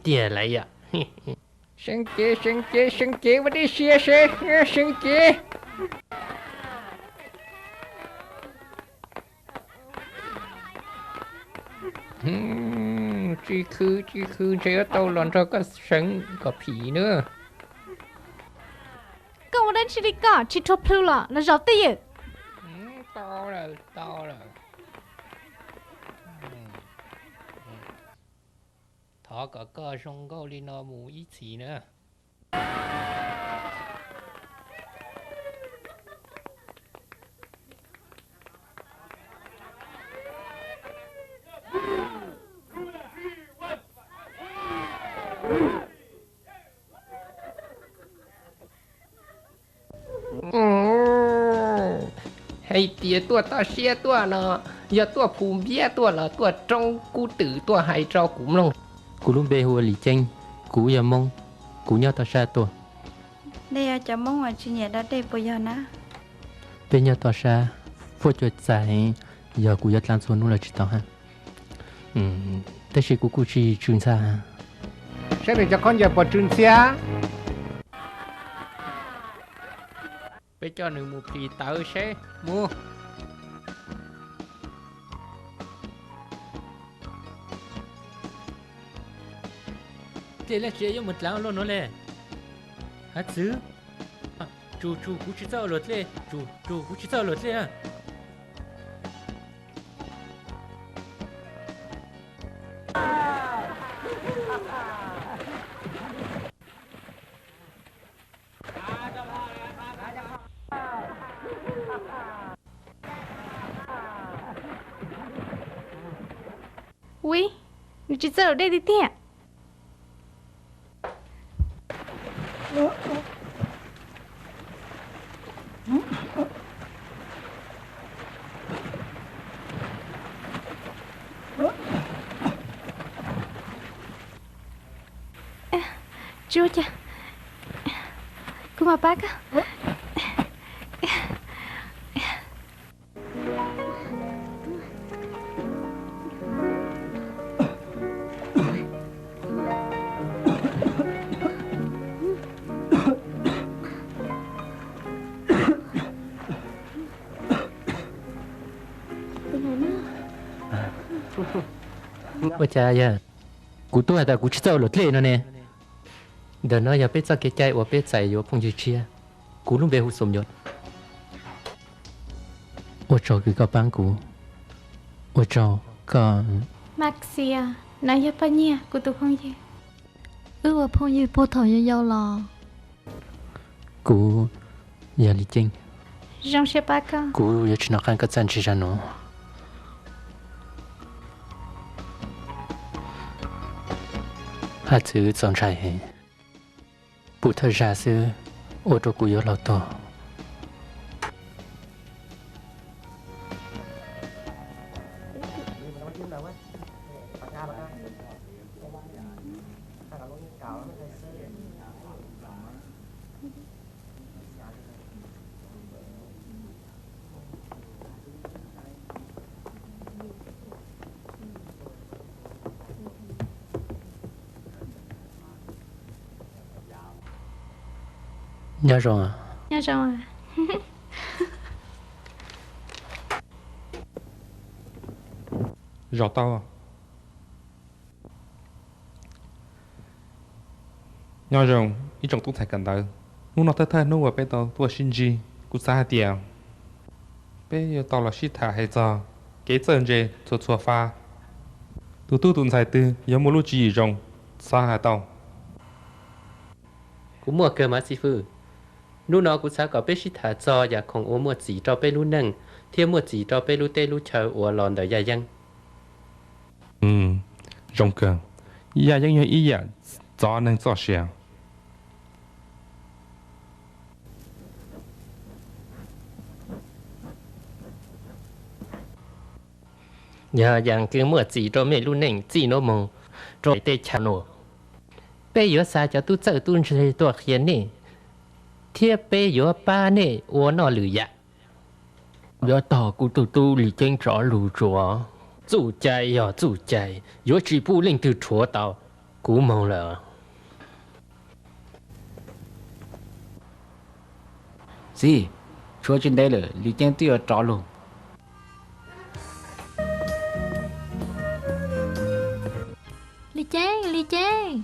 tiền lại à sinh kế vẫn đi xe xe sinh kế chỉ khư chơi tàu lon cho có sừng có phỉ nữa cậu đến chỉ đi cả chỉ chụp lưu là gió tiền to rồi thọ có cơ sông câu đi nó mù ít gì nữa hay tía tua ta xe tua nó giờ tua phùm bia tua là tua trong cú tử tua hay trao cũng luôn cú luôn bê hùa lì chanh cú giờ mông cú nhau tao xa tua đây cho mong mà chị nhẹ đã đây bây giờ na bê nhau tao xa phô cho giải giờ cú giờ lan xuống luôn là chỉ tao ha thế thì cú chỉ trường xa ha sẽ để cho con giờ bỏ trường xe bây cho nữ một thì tao sẽ mua thế là chế cho một lão luôn nó lẽ hát xứ chú cú chỉ sao luật lẽ chú cú chỉ sao luật lẽ à ui chỉ giờ ở đây đi tiền chưa cha cô mà bác á ôi cha ya cú tôi là cú chỉ sao luật lẽ nó nè đợt nó giờ biết sao cái chạy và biết chạy vô phong chữ chia cú luôn về hụt sầm nhột ôi trời cứ có bán cú ôi trời có Maxia nói cho bao nhiêu cô tôi không gì và phong như po thổi như dâu lò cú giờ đi chinh Jean sais pas quand cú giờ chỉ nói cái chân chỉ ra nó hạt chữ chọn trái hè bù thơ ra sư ô tô cú yếu lầu to nhớ rồi à nhớ rồi rõ tao à nhớ rồi ý trong tụng thạch cần tới lúc nó thay nó về tao tua sinh gì cũng xa tiền bây giờ tao là shit thả hay giờ cái chân gì chua pha tu tuần thạch tư giống một lúc gì rồng xa hà tao cú mua cơ mà sư phụ lúc nó cú sao có biết shit thả cho và không uống mua chỉ cho bé lúc nâng thêm mua chỉ cho bé lúc tê lúc chờ uống lòn đời dài dân rồng cơ giờ giống như ý giờ cho nên cho xe giờ rằng cứ mua chỉ cho mẹ lúc nâng chỉ nó mong rồi tê chả nổ bé yếu xa cho tu trợ tu chơiตัวkhiến nè thiếp bé yếu ba nè uống nó lử dạ giờ tỏ cú tu lì chân rõ lù chúa chủ chạy yếu chủ chạy yếu chỉ bu linh từ chúa tàu cú mong là gì chúa trên đây là lý trang tiêu trò luôn Lý Trang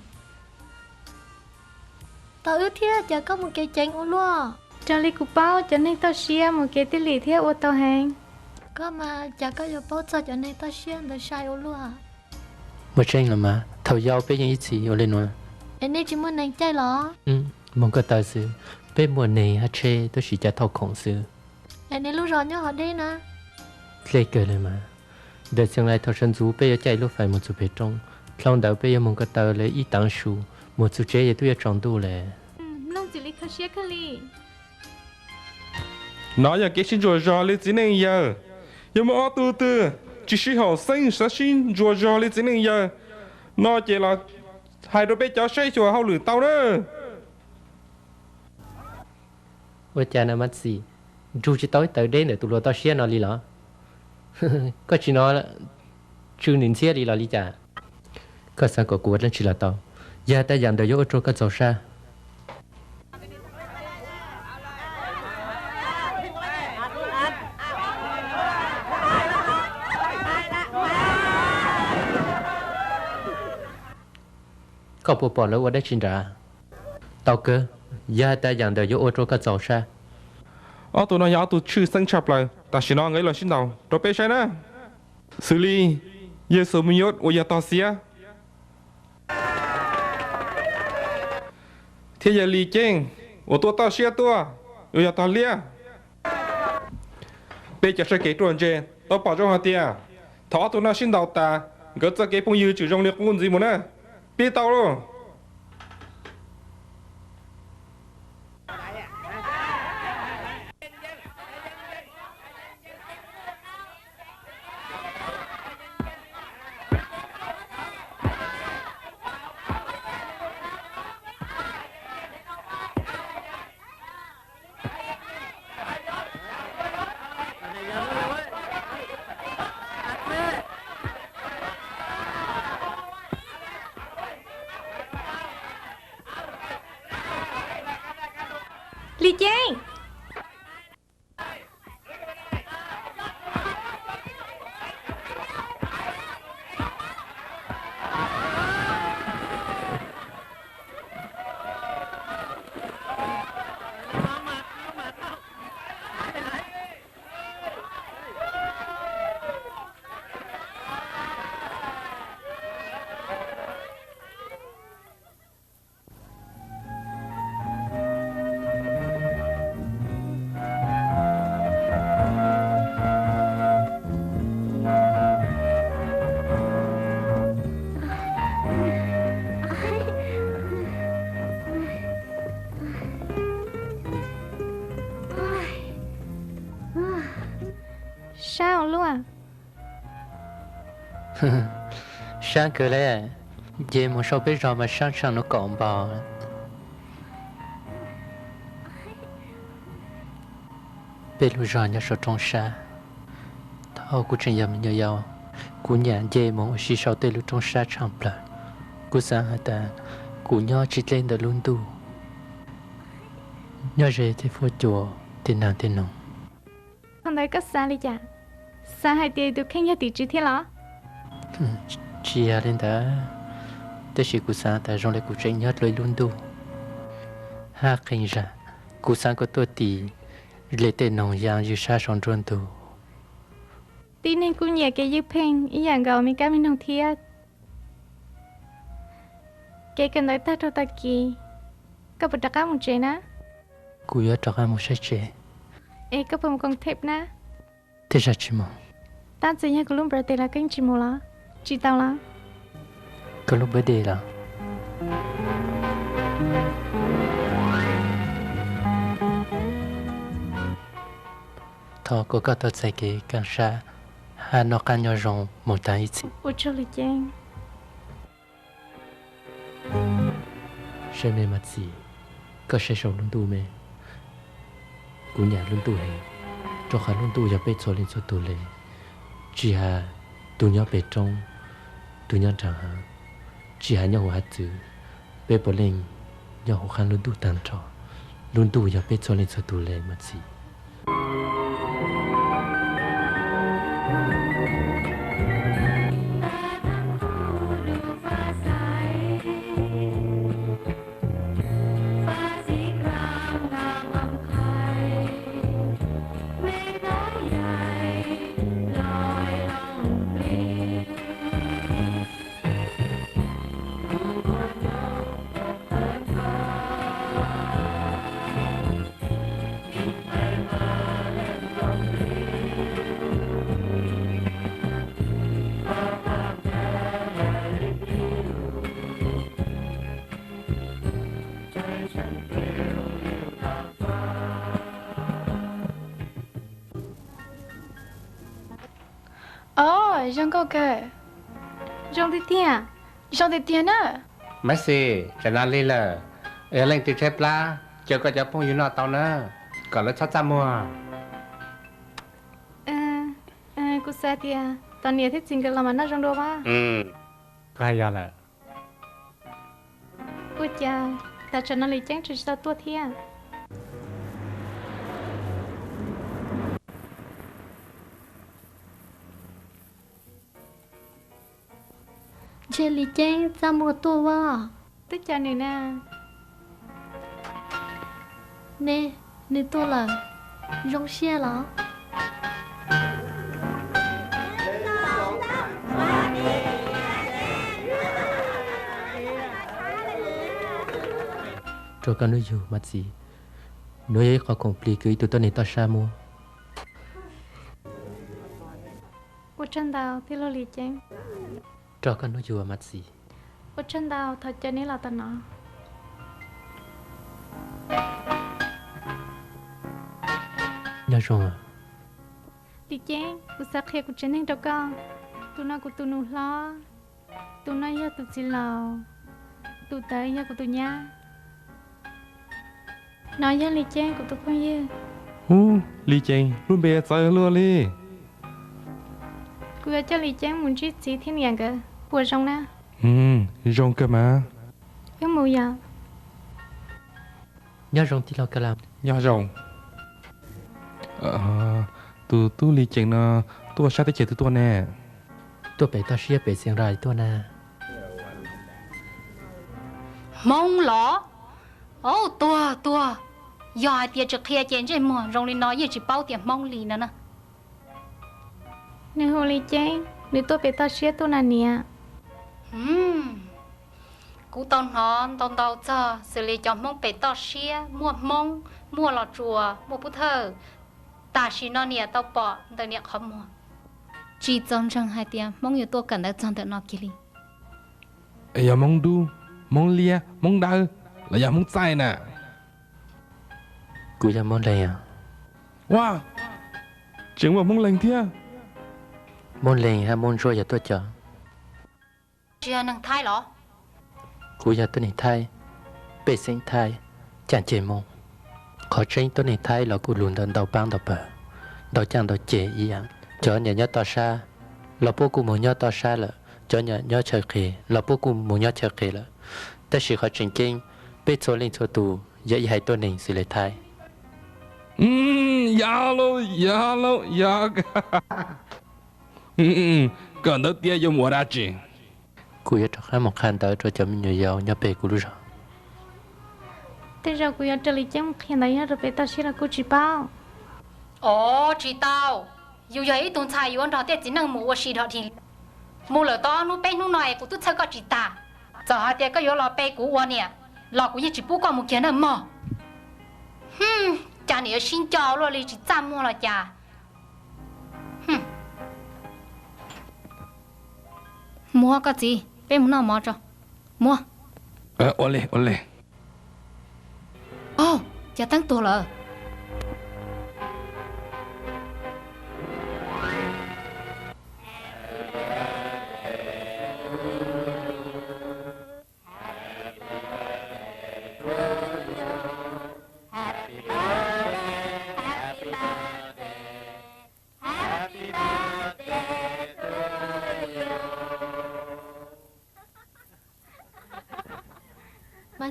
tao ước thiết giờ có một cái chén ô luôn cho lý cụ bao cho nên tao xia một cái tí lì thiết ô tao hàng có mà giờ có giờ bao giờ cho nên tao xuyên được sai ô luôn một tranh là mà thầu giao bé những gì ở lên nữa em ấy chỉ muốn đánh chơi lo mong cái tài sự bé mùa này hát chê tôi chỉ trả thầu khổng sư em ấy lúc rồi nhớ họ đi nè lấy cờ lên mà đợi xem lại thầu sân chú bé chạy lúc phải một chú bé trong lòng đầu bé mong cái tài lấy ít tăng số một chú chế tôi chọn đủ lệ nông chỉ lý khơi xia khơi lì nói giờ cái xin rùa lên chỉ nên giờ nhưng mà ở tu tư chỉ需要sinh sẽ xin rùa lên chỉ nên giờ nó chỉ là hai đứa bé cháu xây chùa hậu lử tao đó ôi cha nó mất gì chú chỉ tới đây để tụi tao xia nó đi lắm có chỉ nó là chú nín xia đi là đi cha có sao có cuộc lên chỉ là tao giờ ta dàn được vô chỗ cái chỗ xa có bộ bỏ lỡ qua đây xin trả tao cơ giờ ta dàn được vô chỗ cái chỗ xa ở tụi nó giáo tụi chữ sinh chập lại ta chỉ nói ngay là xin đầu rồi bé sai nè xử lý giờ số mình nhốt ở nhà tao xía thế giờ lý chênh ở tụi tao xía tụi ở nhà tao lia bé chỉ sẽ kể chuyện gì tao bảo cho họ tiền thọ tụi nó xin đầu ta gỡ cho cái phong yêu chỉ trong liệt quân gì mà nè bé tao rồi Lý Trang sao luôn à sáng cười lấy về một số biết rồi mà sáng nó còn bò biết lúc rồi nhớ số trong xa thao của chuyện yếm nhớ nhau của nhà về một xí sau tới lúc trong xa chẳng bờ của sáng ta của nhau chỉ lên được luôn tu nhớ về thì phố chùa tiền nào tiền nông hôm nay có xa Lý chả xa hai tiền được khen nhà tỷ trí thế đó chị lên đó tới khi của sáng ta trong lại của chuyện nhớ lời luôn tu ha khen ra của sáng có tôi tỷ lệ tên nông giang như xa trong trôn tu tí nên cũng nhẹ cái dư phèn ý dạng gạo mình cá mình nông thiết cái cần nói ta cho ta kì có bật đặc một chế ná cú nhớ cho một sách chế ê có bật một con thép ná thế ra chỉ mong ta chỉ nhớ cái lúc bật là cái chỉ một lá chỉ tao lá cái lúc bữa đi là thọ có cái tật sai cái càng xa hà nó càng nhỏ rộng một tay ít ôi trời Lý Trang xem mẹ mặt gì có sẽ sống luôn tu mẹ cú nhà luôn tu hay cho khá luôn tu giờ bé cho lên cho tu lên chỉ hà tu nhỏ bé trong tu nhỏ chẳng hà chỉ hay nhau hạt chữ bé bỏ lên nhau khó khăn luôn tu tan trò luôn tu giờ bé cho lên cho tu lên mà gì Jean có kể Rong đi tia Jean thì tiền á mà xì cho nó lên là ở lên từ chép la chờ có cho phong yêu nó tao nữa còn nó chắc chắn mua cô sa tia tao nhớ thích chính cái làm nó rong đâu ba có hay giờ là cô cha ta cho nó lấy chén chỉ sao tua tia Chị lý chén ra một tô vào. tức cha này nè Nè, nè tô là rong xe là. cho con nói dù mà gì nói ấy khó compliqué tụi tôi này tao xa mua cô chân đào thì lo lý chén cho con nói dù mà gì cô chân đào thật cho nên là tao nó nhớ rồi à lý chén cô sa khé cô chân nên cho con tụi nó của tụi nó lo tụi nó giờ tụi chỉ lo tụi tới giờ của tụi nhá nói với lý chén của tụi không dư Lý Cheng luôn bé chơi luôn đi cô cho lý chén muốn chỉ gì thiên nhiên cơ của rong nè rong cơ mà cái mùi giờ nhớ rồi thì lo cái làm nhớ rong tu Lý Cheng nó tu sao tới chơi tu nè tôi bé tao xia bé xiang rai tôi na Mong lỏ. Ô tua. Giờ tiền trực kia chén trên mùa rong lên nói gì chỉ bao tiền mong lì nữa nè. nếu hồ lý chén nếu tôi bé tao xia tôi là nè Cú tao nó tao tao cho xử lý cho mong bé tao xia mua lọ chùa mua bút thơ. Ta xí nó nè tao bỏ tao nè không mua. Chỉ trong trong hai tiền mong nhiều tôi cần đã trong tao nó kia đi. giờ mong đu mong lia mong đau là giờ mong sai nè cô giờ món này à wow chuyện mà mong lành thia món này hay món rồi giờ tôi chờ Chưa năng thay lọ. cô giờ tôi này thay bé sinh thay chẳng chế mong khó tránh tôi này thay là cô luôn đần đầu băng đầu bờ đầu chẳng đầu chế ý ạ cho nhà nhớ tao xa là bố cô muốn nhớ tao xa là cho nhà nhớ chờ khỉ là bố cô muốn nhớ chờ khỉ là ta chỉ khó trình kinh bé số lên số tù giờ ý hay tôi này xử lý thay ya còn đâu tia dùng mua ra chuyện cô giờ cho hai một khăn tới cho chấm nhiều dầu nhớ bé cô lúc rồi thế giờ cô cho lý chén khi nãy rồi bé tao xia là cô chỉ bao Ồ, chỉ tao. Dù vậy tuần sai yêu đó thì chỉ năng mua xí đó thì mua lỡ to nó bé nó nói của tôi chơi có chỉ ta. Giờ hai tiệt có yêu lọ bé của anh nè, lọ của như chỉ bố con một kiện nữa mà. Cha này xin chào rồi đi chỉ chăm mua là cha. Mua cái gì? Bé muốn nào mua cho? Mua. Ole Ồ, cha tăng tuổi rồi.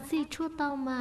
สิชั่วเตามา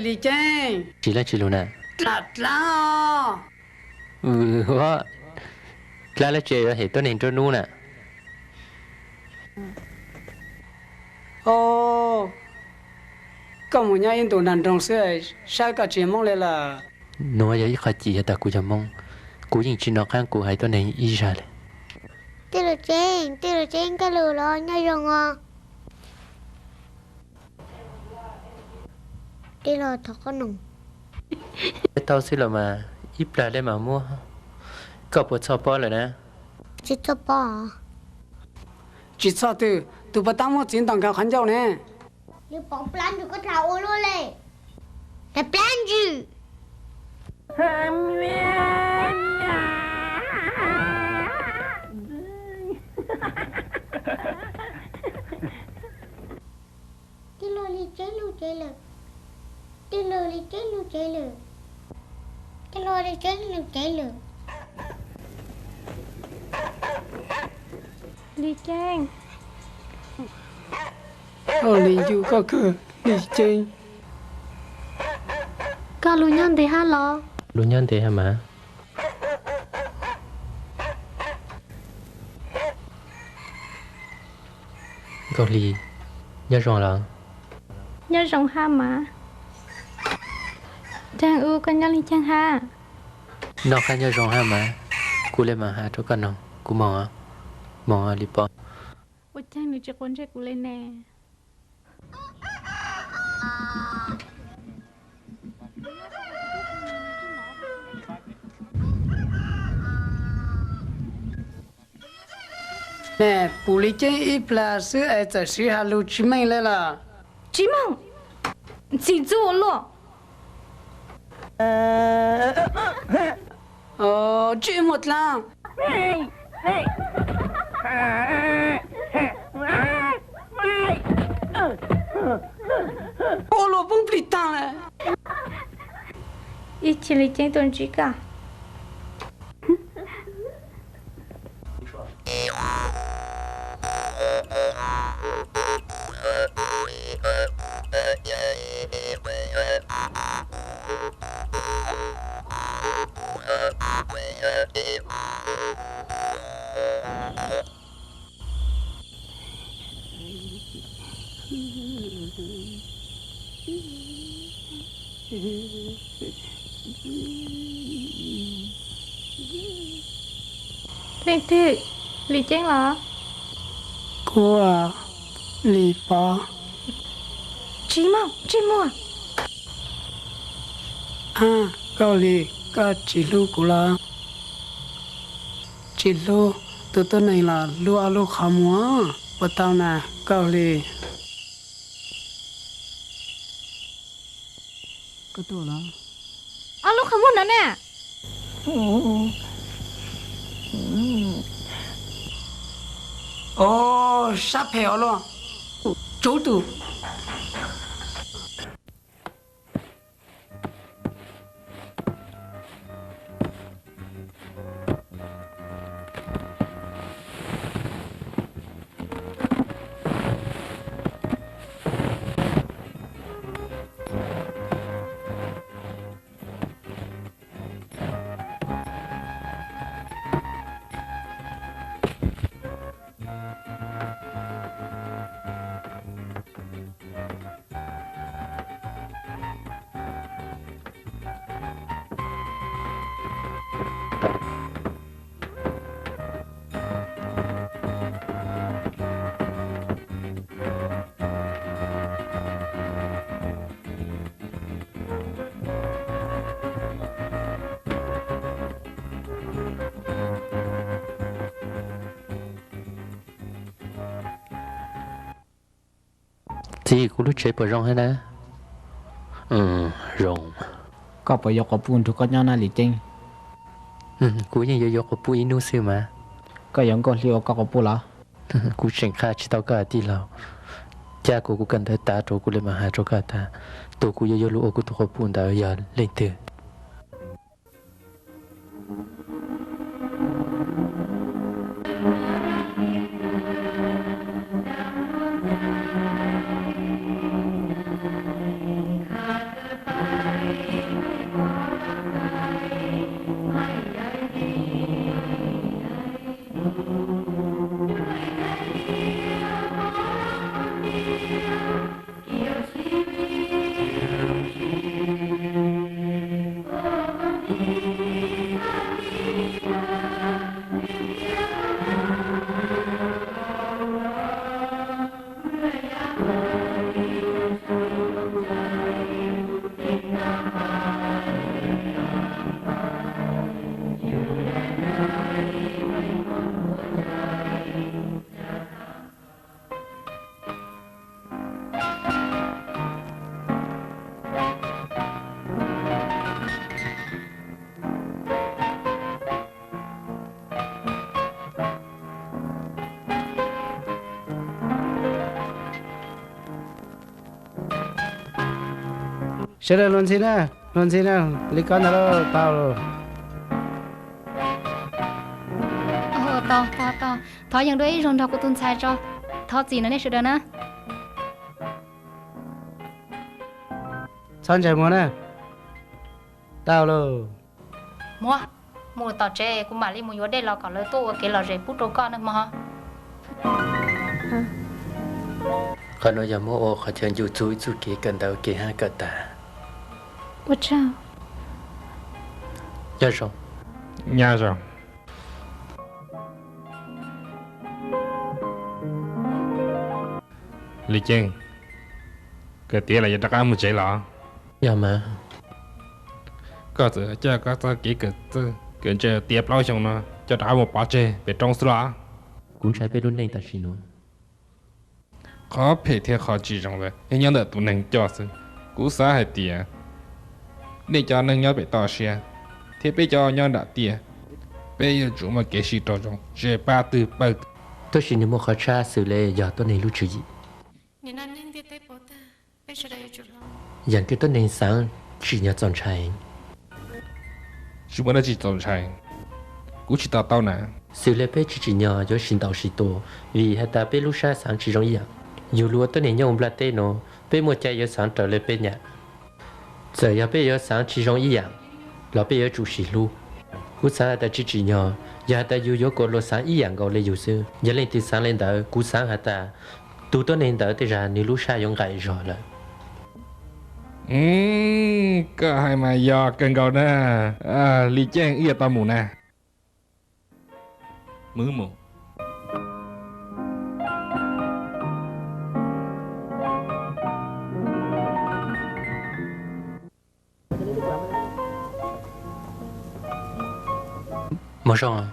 李健，起来，起路呢？啦，我来了，这系多年做นู่นน่ะ哦，咁我家印度男同事下个节目来了。หนูอยากขอจีแต่กูจะมองกูยิ่งชินอข้างกูให้ตัวนี้อีชาเลยตีลูเจงก็รู้แล้วน่าจังอ่ะตีลูทอกนุ่งไปเต้าสิเรามาอีปลาได้มามั่วก็ปวดชอบป้อเลยนะจิตชอบป้อจิตชอบตูปตามว่าจินต้องการขันเจ้าเนี่ย你绑plan住個頭我攞嚟，係 plan 住。啲蘿莉仔路仔啦，啲蘿莉仔路仔啦，啲蘿莉仔路仔啦。李健。李ยูก็คือ李เจงก็รู้ยันเดฮะหรอรู้ยันเดฮะมาเกาหลีย่าจงหลังย่าจงฮะมาจางอูกันย่าลิจังฮะนอกกันย่าจงฮะมากูเลยมาหาทุกคนน้องกูมองลิปอว่าจางหนูจะคนเช็คกูเลยแน่แม่ปุริเจอีปลาซื้อไอ้จะซื้อฮาลูจิไม่เลยล่ะจิมังจิจูโล哦จิหมดละโอ้โหปุ่งปลิตังเลยอีชิลิเจงตัวจิกะ Liên thị, Lý Chén là cô à lì bò Chị mua câu lì cả chỉ lu của là chỉ lu từ từ này là lu alu khăm quá bắt tao nè câu lì cái tổ là lúc không muốn nữa nè. ô sắp hẻo luôn chú tụ chị cũng lúc chơi bờ rong hay nè rong có phải dọc có buồn thì có nhau na Lý Chén cú như yo có bụi nu xíu mà có giống có liều có buồn là cú chỉnh khai chỉ tao cả đi lao cha cú cần thấy ta chỗ cú lên mà hai chỗ cả ta tụ cú yo lu cú tụ có buồn ta giờ lên từ sẽ là luôn xin nè lý con đó tao rồi to thọ yang đôi rong thọ của tuần sai cho thọ gì nữa nè sự đó nè son chạy mua nè tao rồi mua tao trẻ cũng mà đi mua vô đây là còn lấy tô cái là rẻ bút đồ con nữa mà còn nói giờ mua họ chơi du chui du kế cần đầu kế hai cỡ ta 我知道。 nhớ rồi nhà rồi Lý Chén cái tiền là giờ tất cả một chế lọ giờ mà có sự cho có sao kỹ cực tư cần chơi tiếp lao xong nó cho đã một bao chơi về trong số cũng trái bên luôn lên ta xin nó khó phải theo khó chỉ trong rồi nhưng nhớ được tụi mình cho sự cú xã hay tiền để cho nên nhớ bị to xe thế bây giờ nhớ đã tiền bây giờ chúng mà kế sĩ trò trong chơi ba từ ba tôi xin một khó tra xử lý giờ tôi này lưu trữ gì dàn cái tôi nên sáng chỉ nhớ chọn trái chúng mà nó chỉ chọn trái cú chỉ tao tao nè xử lý bé chỉ nhớ cho xin tao sĩ tổ vì hai ta bé lúc sáng sáng chỉ giống vậy dù lúa tôi nên nhớ ông latte nó bé một trái giờ sáng trở lại bé nhà giờ giờ bé giờ sáng chỉ giống vậy là bé giờ chủ sĩ lu cú sáng ta chỉ nhớ giờ ta yêu yêu cô lo sáng ý dạng gọi là yêu sư giờ lên từ sáng lên đỡ cú sáng hả ta tụ tôi nên đỡ thì ra nếu lúc sáng dùng gậy rồi là có hai mà do cần cầu nè lý trang ý tao mù nè mứ mù một xong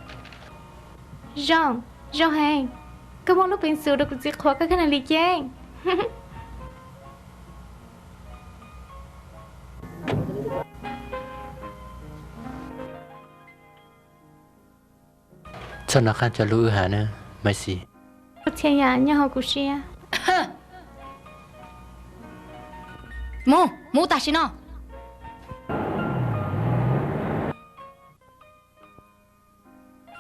Rong hàng có mong lúc bình sửa được gì khó cái này Lý Trang cho nó khăn cho lũ hả nè mấy gì Thiên nhà nhà họ của xe Mu ta xin nó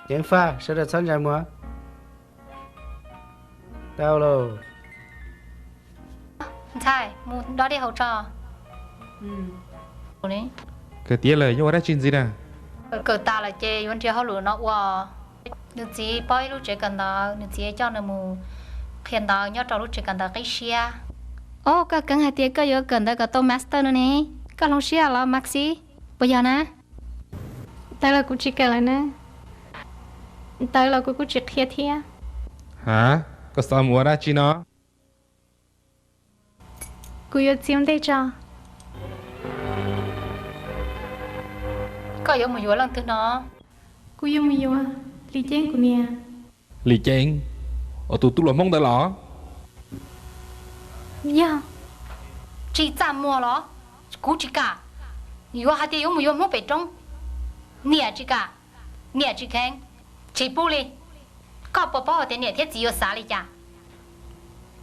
Chén pha sẽ được sẵn dài mua Đâu rồi Sai Mu đó đi hỗ trợ đấy cái tiếc lời nhưng mà đã chuyện gì nè cờ ta là chơi vẫn chưa họ lừa nó qua được gì bao lúc chơi cần đó được gì cho nó mù hiện đó nhớ trò lúc chơi cần đó cái xe cái cần hai tiếng cái giờ cần đó cái tô master nữa nè cái lòng xe là maxi bây giờ nè Tại là cũng chỉ kể lại nè Tại là cũng chỉ khía thia hả có sao mua ra chi nó Cũng yêu chiếm đây cho có yêu một lần thứ nó Cũng yêu mình yêu à Lý Trang của nè lý trang ở tụ là mong tới lọ Dạ chỉ chạm mua đó cú chỉ cả yêu hai tiếng yêu một mua bể trong nè chỉ cả nè chỉ khen chỉ bù đi có bỏ tiền nè thiết chỉ yêu xả đi cha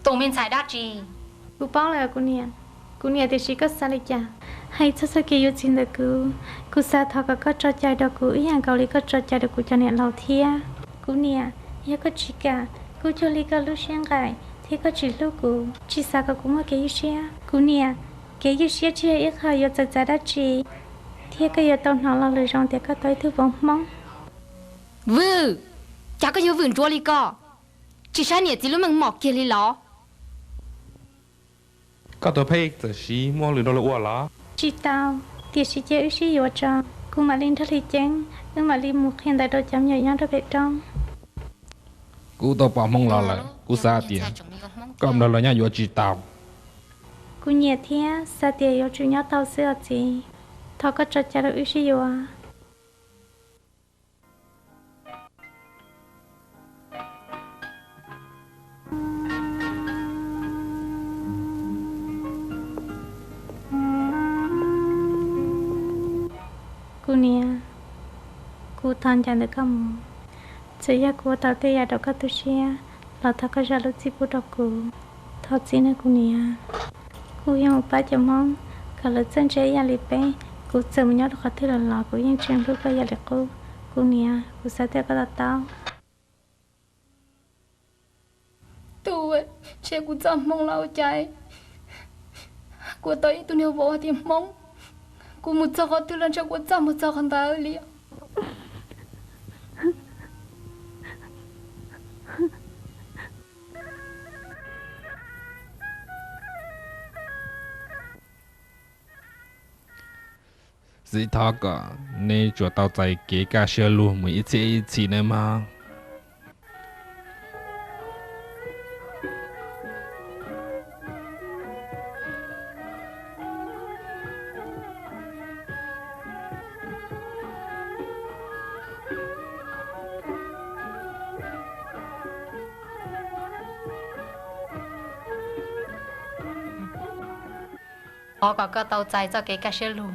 tụi mình xài đắt gì Cũng bảo là của nè thì chỉ có xa lý chả hay cho sao kia yêu xin được cứ xa thọ có trò chơi đó cứ ý hàng cầu lý có trò chơi được của cho nè lâu thia của nè yêu có chỉ cả của cho lý có lúc sáng gái thì có chỉ lúc của chỉ xa có cũng mà cái yêu xe của nè cái yêu xe chỉ ít hơi yêu chặt chặt đó chỉ thì cái yêu tao nó là lời rong thì có tới thứ vong mong vư chả có yêu vườn chua lý co chỉ sai nè chỉ lúc mình mọc kia lý ló có tôi thấy giờ xí mua lửa đó là ua lọ chỉ tao thì chỉ chơi chỉ yêu cho cũng mà linh thất lý chén nhưng mà linh một hiện tại tôi chấm nhảy nhau đó biết trong cú tao bỏ mong lọ là cú xa tiền còn đó là nhà vừa chỉ tao cú nhẹ thế sao tiền yêu chủ nhau tao xưa gì thọ có trò chơi được chỉ yêu à cú nè cú thằng chàng được không chỉ là cú tao thấy là đâu có tu sửa là thằng có ra lúc chỉ cú đọc cú thọ chỉ là cú nè cú yêu ba chấm mong cả lúc chân chơi ya lì bé cú chờ mình nhớ được thứ là cú yêu chuyện lúc bây giờ là cú nè cú sao thế có tao tôi chơi cú chăm mong lâu chạy cú tới tôi nêu vô thì mong cú một giờ có thứ lần cho cú chăm một giờ còn ta ở liền dĩ thọ cả nên cho tao chạy kế cả xe luôn mới ít chỉ nữa mà họ có cái tàu chạy cho cái xe luôn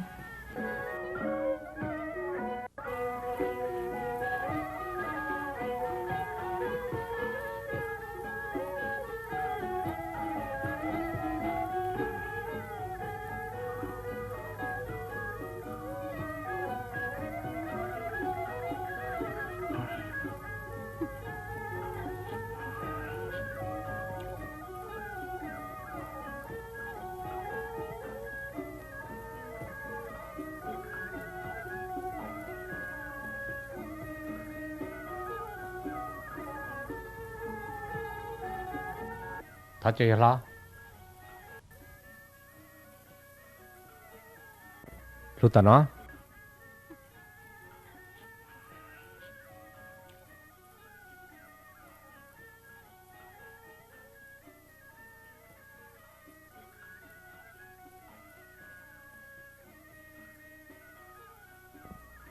Thật chơi lo. Lúc ta nó.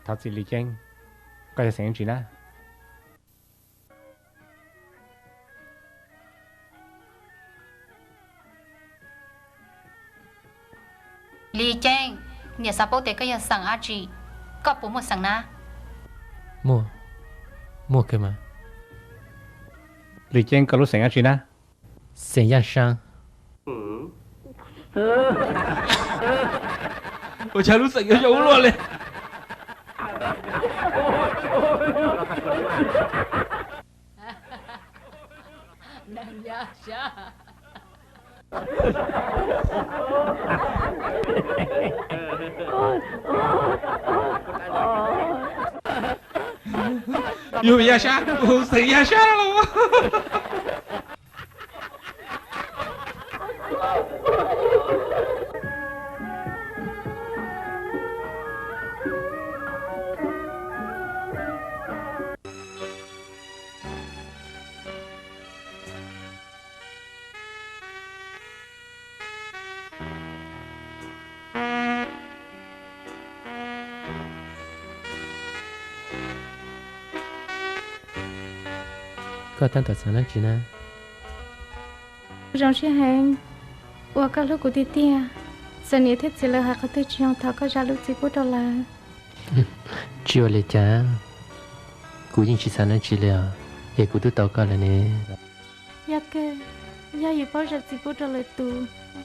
Thật sự lý chênh. Có thể xem chuyện á. Lý chênh, nhà sao bố tế có nhà sang á chị. Có bố một sang na. Mua cái mà. Lý chênh có lúc xem á chuyện á. Xem ra sang. Ôi cha lúc sạch ở chỗ luôn lên. Đang ra xa. Yêu ya sa, sạch ya sa luôn. Có tan tật sáng chị na. Rong xe hàng. Ủa các lúc của tia. Giờ này thiết chỉ là hạ có thể chọn thảo có ra lúc gì của đó là. Chưa lấy cha. Cú nhìn chị sáng chị lẹ. Hệ cú tôi tao cả là nè. Dạ cơ. Dạ yếu bao giờ gì của đó là tù.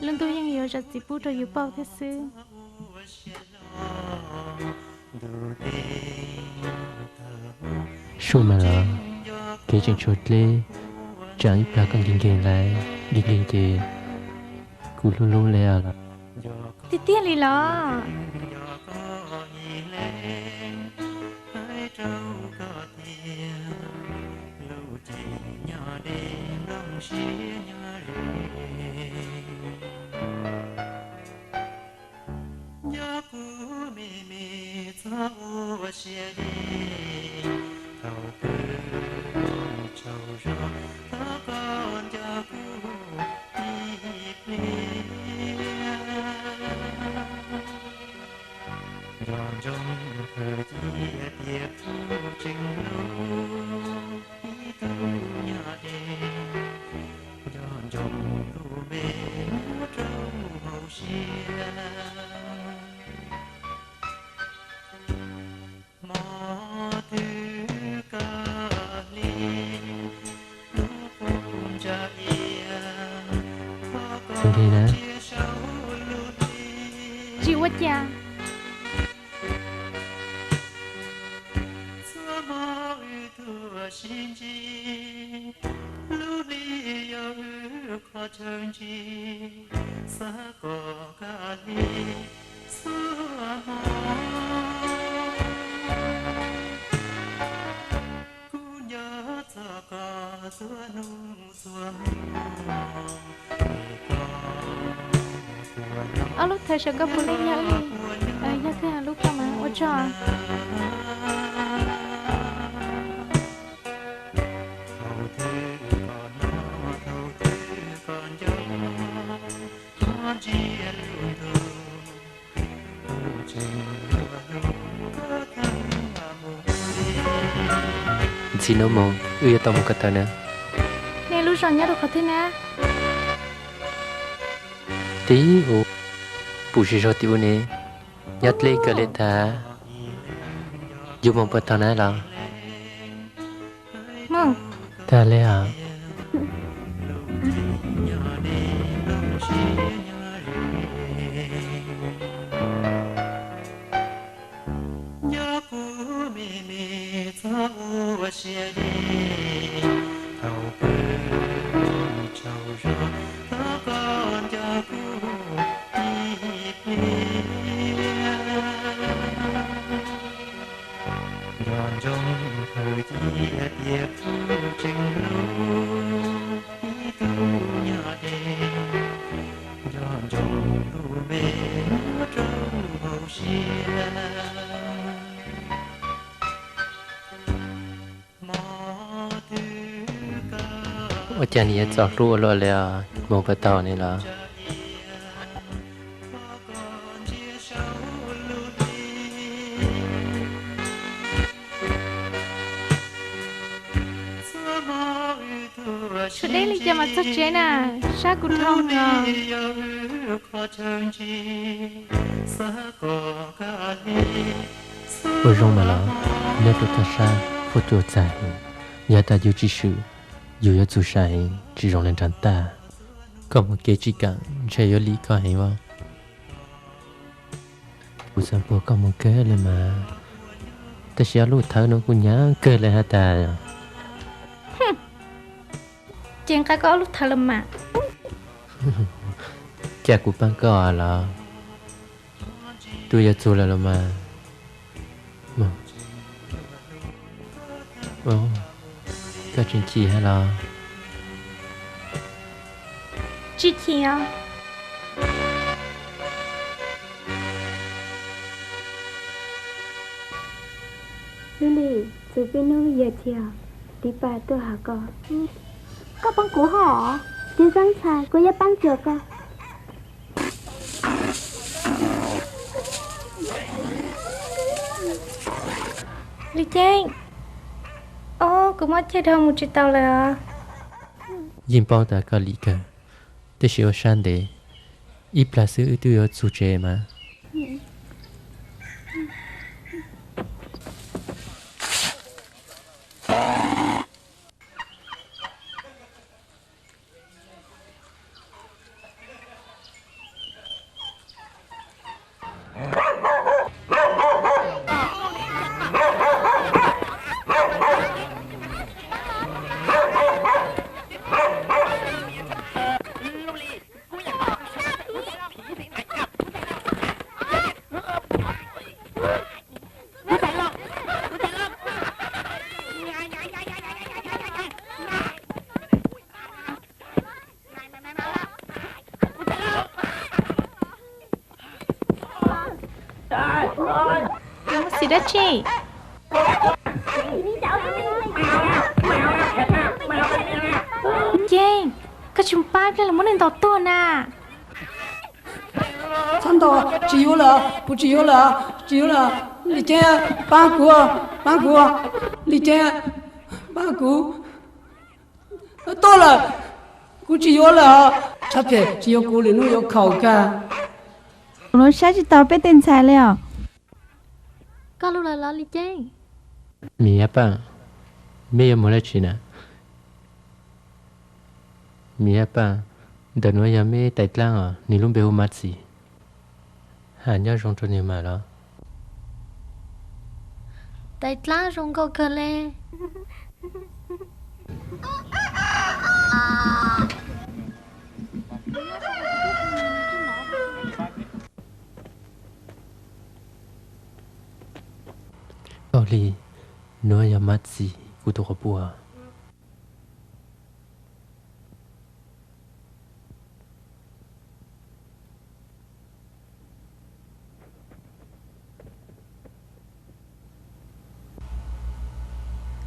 Lần tôiยังyếu gì của đó yếu bao thế sư. Số mà là. Cái chuyện chốt lê. Chẳng ít là con ghiền lại. Ghiền thì. Cú luôn luôn lẹ là. Tia lì lọ. Đi nè. Chịu quá cha. Ở lúc thời sự có muốn lấy nhớ đi. Nhớ cái lúc cơ mà. Ôi trời. Xin nó mong. Ưa tao một cái tờ nè. Nè lúc rồi nhớ được khó thế nè. Tí ồ. Bù sĩ rồi tiêu nè. Nhát lấy cơ lệ thả. Dù mong bật tao nè là. Mong. Ta lẽ à. Trong thời tiết đẹp trình cha này chọn rùa rồi là một cái tàu này là Chỗ đây là cho mà chắc chế nè, sao cũng thông à. ôi rong mà là nếu tôi ta sa phụ thuộc tại nhà ta yêu chỉ sự yêu yêu chủ sai chỉ rong lên trán ta có một cái chỉ cả chạy yêu lý có hay không buổi sáng bữa có một cáiเลยmà ta sẽ lúc thở nó cũng nhớ cáiเลยhả ta Chàng cái có lúc thở lầm mà. cha của bạn có là tôi yêu chủ là mà cái chuyện gì hay là Chị thì à. Lily, từ bên nơi giờ chiều, đi bà tôi hả con? Có băng của họ, chứ răng xài, cô giúp băng chưa con? Lý Trang. Ô, cũng mất chơi đâu một chiếc tàu là. nhìn bao ta có lý cả tôi sẽ ở sân để ít là sự tôi ở chủ chế mà Xì đất chị. Trang, cái chúng ba đây là muốn lên tàu tua nè. 看到只有了，不只有了，只有了。你这帮姑，帮姑，你这帮姑，到了，姑只有了，差别只有姑里头有口干。 Nó sẽ chỉ tao biết tên sai liền. Có lúc là Lý Trang. mi apa mi ya mula china mi apa da no ya mi tai tlang à ni lum be u mat si ha nya rong cho ni ma lo Tại lá rong câu cờ lê. oli no ya mat si ku to ko bua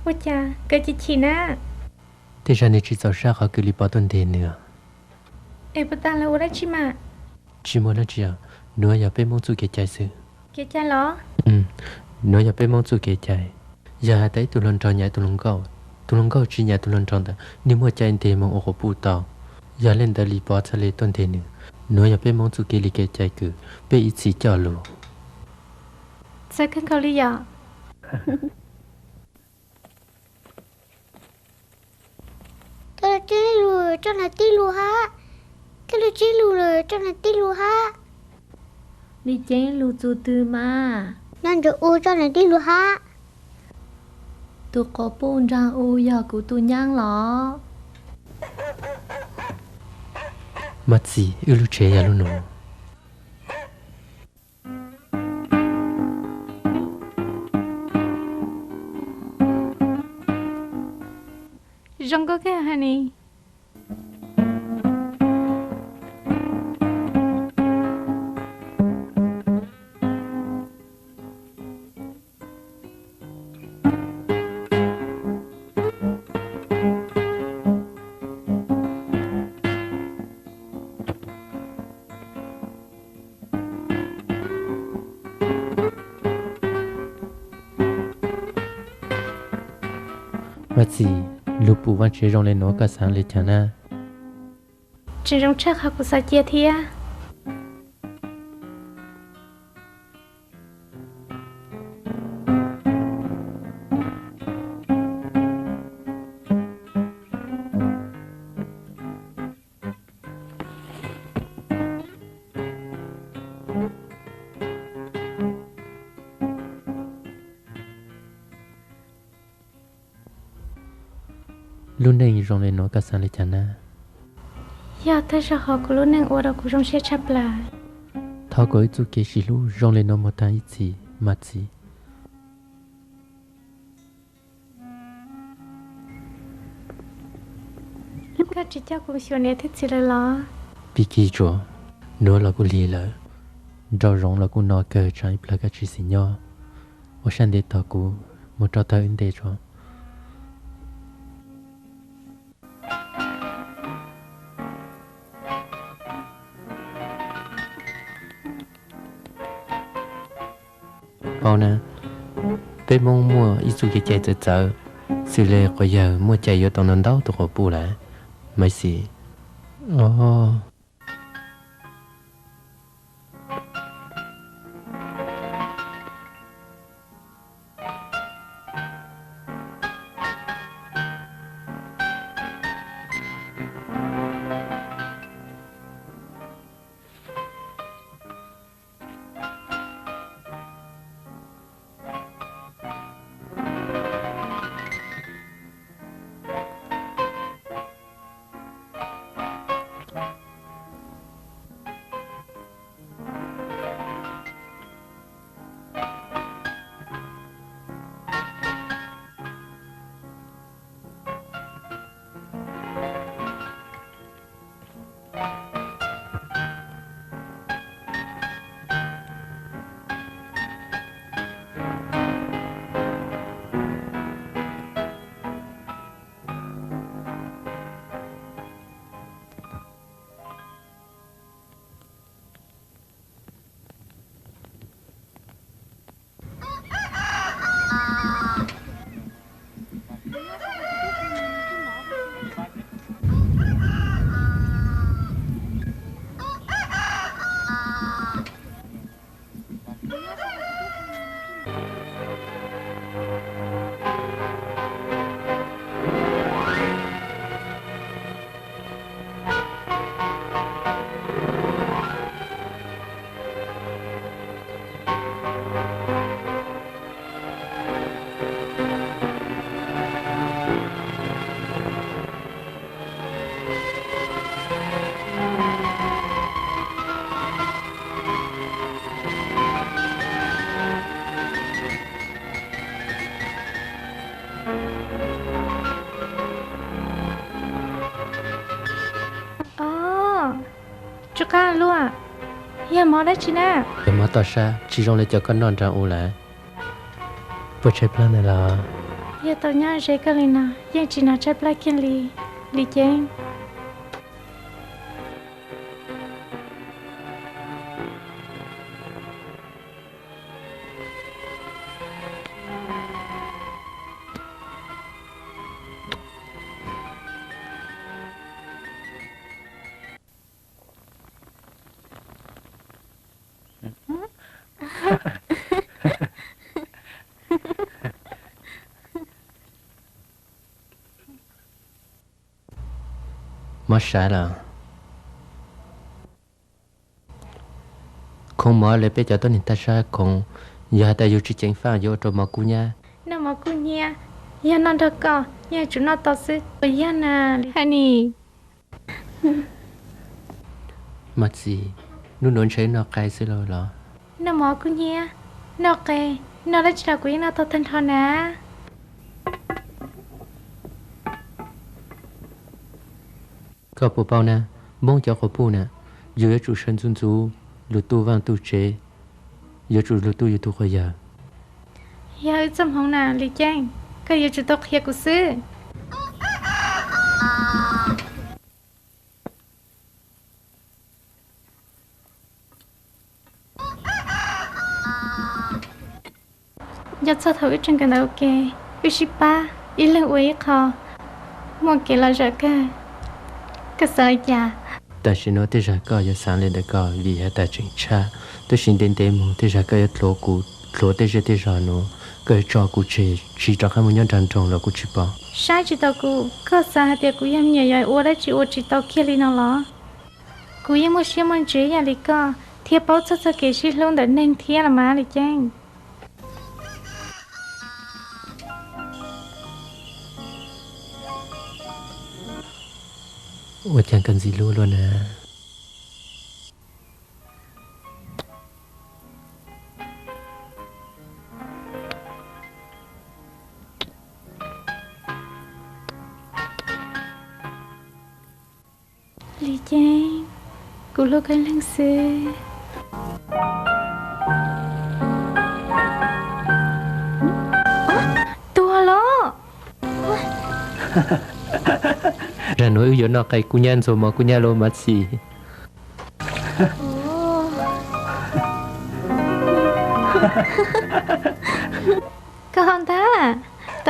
Ôi cha, cái chị nè. thế ra ni chỉ cho sa ka ku li pa ton de nữa Ê, bà ta là ở đây chị mà. chỉ muốn là chỉ no ya pe mong chu ke chai sư Kìa cha ló. nó giờ bé mong chú kể chạy giờ hai tay tụi lần tròn nhảy tụi lần câu chỉ nhảy tụi lần tròn đó nếu mà chạy thì mong ô bù tao giờ lên đây li bỏ cho lấy tuần thế nữa nó giờ bé mong chú kể li kể chạy cứ bé ít xí cho luôn Sao khăn câu lý do? Tôi là chơi lùa, cho là tí lùa ha. Tôi là chơi lùa rồi, cho là tí lùa ha. Lý Trang lưu chú tư mà. Nên được u cho là tí lùa ha. Tụi có bồn ra u giờ của tụi nhang ló. mất gì yêu lúc chế ya luôn nó Rong có cái hả nè? gì lúc bù văn chế rong lên nó cả sáng lên chả na chỉ rong chắc học của sao chia thia luôn này rong lên nó cả sáng lên chả na giờ thấy sao họ của lúc nâng ô đâu của rong xe chắp là thao gói chú kế xí lu rong lên nó một tháng ít gì mà gì các chị cháu cũng xíu này thích gì là lo bị kỳ chúa nó là cô lì lợ rau rong là cô nói cờ trái là các chị xí nhỏ ở sân để thao cô một trò thơ in để cho bao nè bé mong mua ít số cái chạy chợ xử lý có giờ mua chạy vô tàu nón đâu tụi họ bù lại mấy gì chú ca luôn à giờ mò đấy chị nè giờ mà tao xa chỉ rong lên cho con non trang u lại vừa chơi plan này là giờ tao nhớ chơi cái này nè giờ chị nào chơi plan kia li chén mất sai là không mở lại bây giờ tôi nhìn ta sai còn giờ ta yêu chỉ chỉnh pha vô cho mà cú nha nó mà cú nha giờ nó được co giờ chúng nó to xí bây giờ nè honey mất gì nó nói chơi nó cay xí rồi là nó mà cú nha nó cay nó lấy chỉ là quý nó to thân thon nè có bộ bao nè mong cho có bộ nè giờ chủ sân dân chú lụt tu vang tu chế giờ chủ lụt tu tu khỏi giờ giờ trong phòng nè lý trang cái giờ chủ tộc kia của sư giờ sao thấu trên cái đầu kê Uchipa ít lần uống kho một cái là rồi cái sợ cha ta chỉ nói tới ra có giờ sáng lên để có vì ta chính cha tôi xin đến đây muốn tới ra có lúa tới ra tới ra nó cái cho cụ chỉ cho các mình nhận tròn là cụ chỉ bảo sai chỉ tao cụ có sao thì cụ em nhảy nhảy uống đấy chỉ tao kia đi nào lo cụ em muốn xem mình chỉ nhà đi co thiệp báo cho cái gì luôn để nên thiệp là má đi chăng我讲跟gì luôn luôn à Lý Trang cụ lúc cái lăng xưa tua lo ra nói yếu nó cái cú nhân rồi mà cú nhân lo mất gì con ta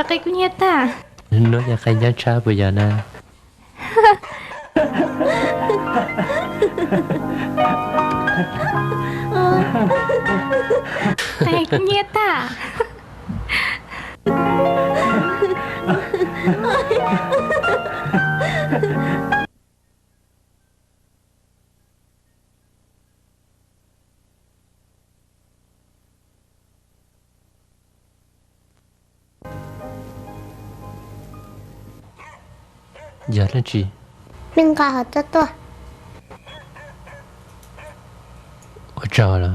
cái cú nhiệt ta nó là cái nhân cha bây giờ nè cái cú nhiệt ta giờ là gì mình có hợp cho tôi ở trò là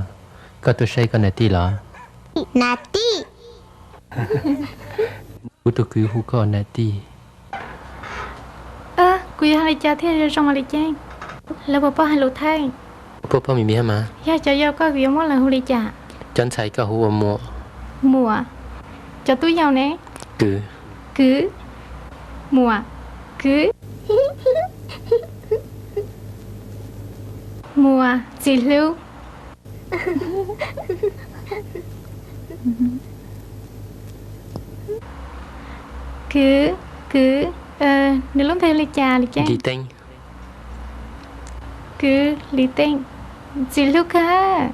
có tôi say con này tí là nà tí cú tôi cứ hú con này tí cụ hai lấy cha thế rồi trong Lý Trang là bố hai lụt thay bố mình biết mà ya cho yo có việc muốn là hú đi cha chân say có hú mùa cho tôi giàu nè cứ mùa cứ mùa gì lưu cứ nếu lúc theo Lý Trang Lý Tinh cứ Lý Tinh gì lưu cả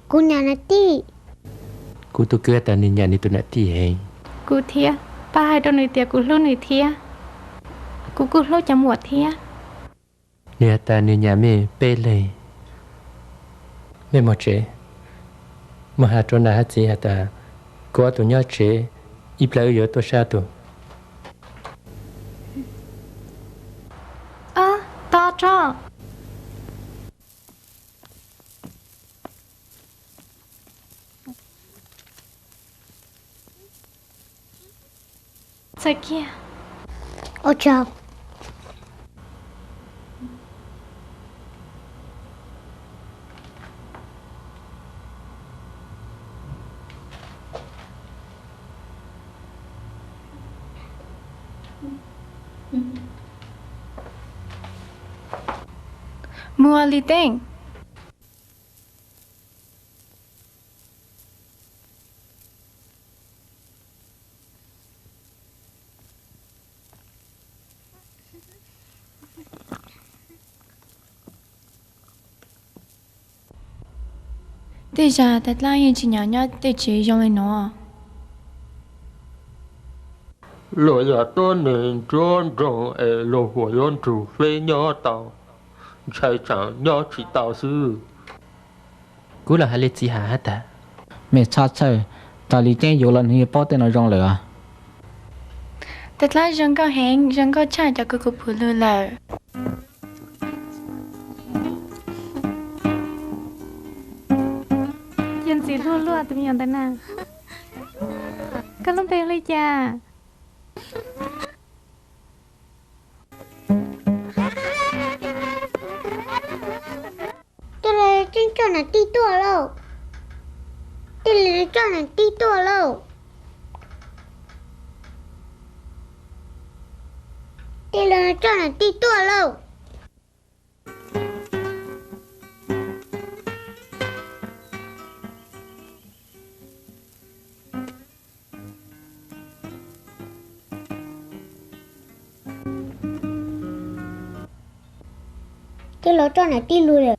cô nhà nà tí cú tôi cứ ta nên nhà này tôi nãy tí hèn cụ thia ba hai đôi người tiệt cụ luôn người thia cụ luôn chả muộn thia nè ta nên nhà mẹ bê lệ mẹ một chế mà hai chỗ nào hết gì hết ta có tụi nhớ chế ít lại ở tôi sao tụi to cho sao kia ô chào mua Lý Tinh Bây giờ thật là những chị nhỏ nhỏ để chị dùng lên nó lỗi là tôi nên trốn trong lỗ của yon chủ phê nhỏ tàu chạy chẳng nhỏ chỉ tàu sư cú là hai lệ gì hả ta mẹ sát chơi ta Lý Trang yếu lần thì bao tên nó rong lửa thật là dân có hẹn dân có trả cho cô phụ nữ là dân gì luôn luôn tụi mình tên nào có lúc tên lấy cha tôi lấy trên cho nó tí tua lâu tôi lấy cho nó tí tua lâu tôi lấy cho nó tí tua lâu cái lỗ cho này đi luôn rồi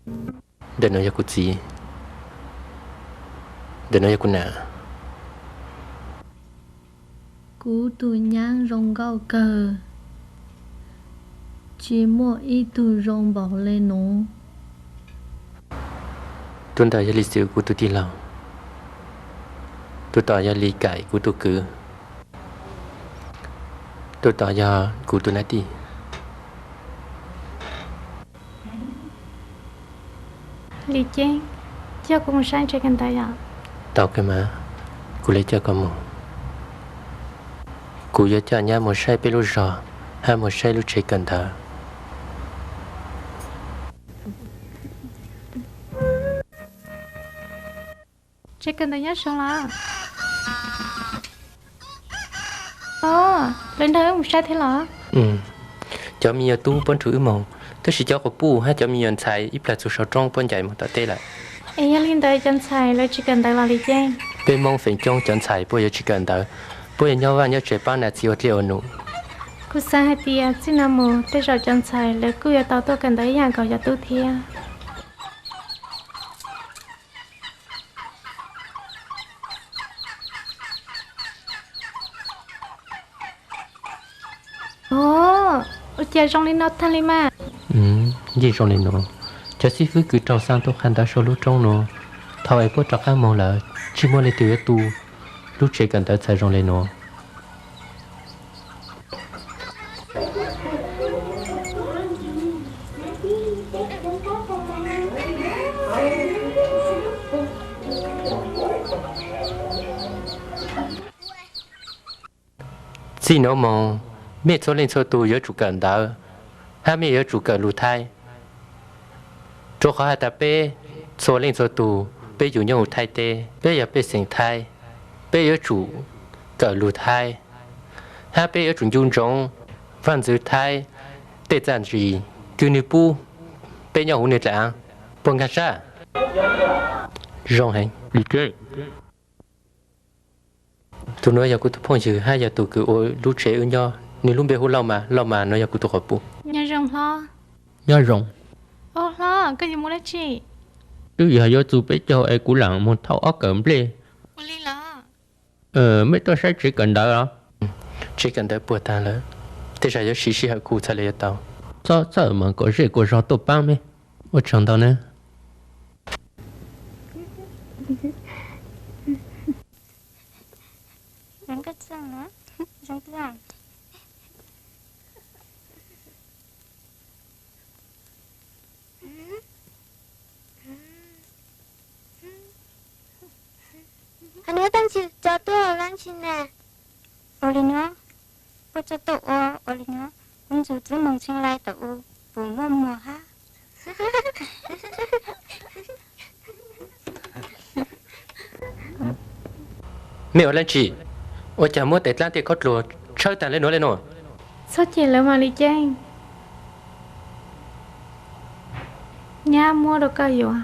để nói cho cô gì để nói cho cô nào cú tụi nhang rong gạo cờ chỉ mua ít tụi rong bảo lên nó tuần tới lịch sử của tôi đi lòng tôi tỏ ra lý giải của tôi cứ tôi tỏ ra của tôi nói đi lý chén cho cùng sang chơiกันtay ạ tao cái mà cô lấy cho con một cô nhớ cho nhà một sai bê lô giò hay một sai lô chơi cần thở chơi cần tay nhá xong là lên đây một sai thế là cho mình tu bón thử mong tôi chỉ cho có bu hay cho mình nhận sai ít là số trong bón chạy một tờ tê lại em lên đây chân sai lấy chỉ cần tay là lý chén bên mong phải trong chân sai bây giờ chỉ cần thở bây giờ nhau vào nhau chơi bán là chỉ có liều nụ cú sang hai tia xin nam mô để rồi chân sai lấy cú ya tao tôi cần tay nhà cầu ya tu thia chơi trong lên nó thanh lên mà gì trong lên nó cho sĩ phứ cứ trâu sang tôi khăn ta số lúc trong nó thôi bớt trọc ăn mong là chỉ muốn lấy từ tu lúc chơi cần tới xài trong lên nó xin nó mong mẹ số lên số tu nhớ chủ cần đó hai mẹ nhớ chủ cần lụt thai chỗ khó ta bé số lên số tu bé chủ nhau thai tê bé giờ bé sinh thai bé nhớ chủ cần lụt thai hai bé nhớ chủ dung trống văn giữ thai tê giản gì cứ như bu bé nhau hôn nè lạng buông gạt ra rong hành đi chơi tụi nó giờ cũng thu phong trừ hai giờ tụi cứ ôi lúc trẻ ư nhau nếu lúc bé hú lâu mà nó giờ cũng tụi họ bu nhà rồng lo nhau rồng lo cái gì muốn lấy chị cứ giờ do tụi bé cho ai cũng lặng một thau ốc cẩm lê đi lo mấy tôi sẽ chỉ cần đó chỉ cần tới bữa ta nữa thế giờ xí xí hơi cụ thay lấy tao sao mà có gì có rau tổ băm ấy ở trong đó nữa Rắn cắt răng nữa răng răng anh nói tăng chịu cho tôi lăng xin nè Oli nữa bữa cho tụ Oli nữa cũng dù thứ mong xin lại tụ bù mùa mùa ha mẹ ở lên chị ôi chả mua tết lan thì có lúa chơi tàn lên nó sao chị lại mà đi chơi nhà mua được cái gì à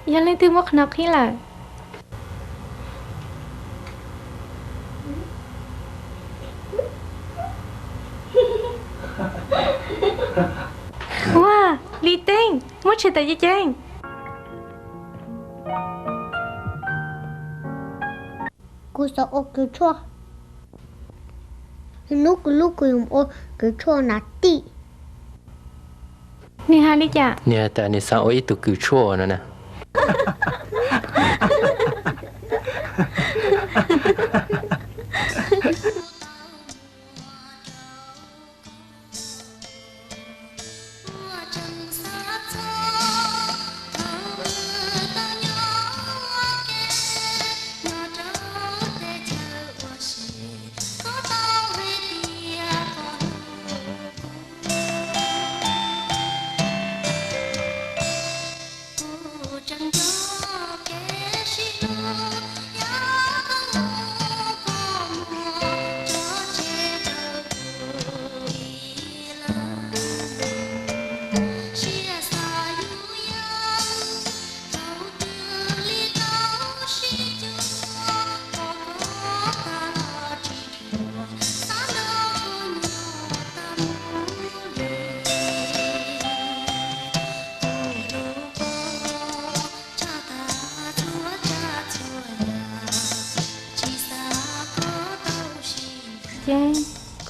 giờ lên từ một nào khi là wow đi tên mất chơi tại gì chơi cô sợ ô cứ chua lúc dùng ô cứ chua nát tị nè hai đi chả nè tại nè sao ấy tụi cứ chua nữa nè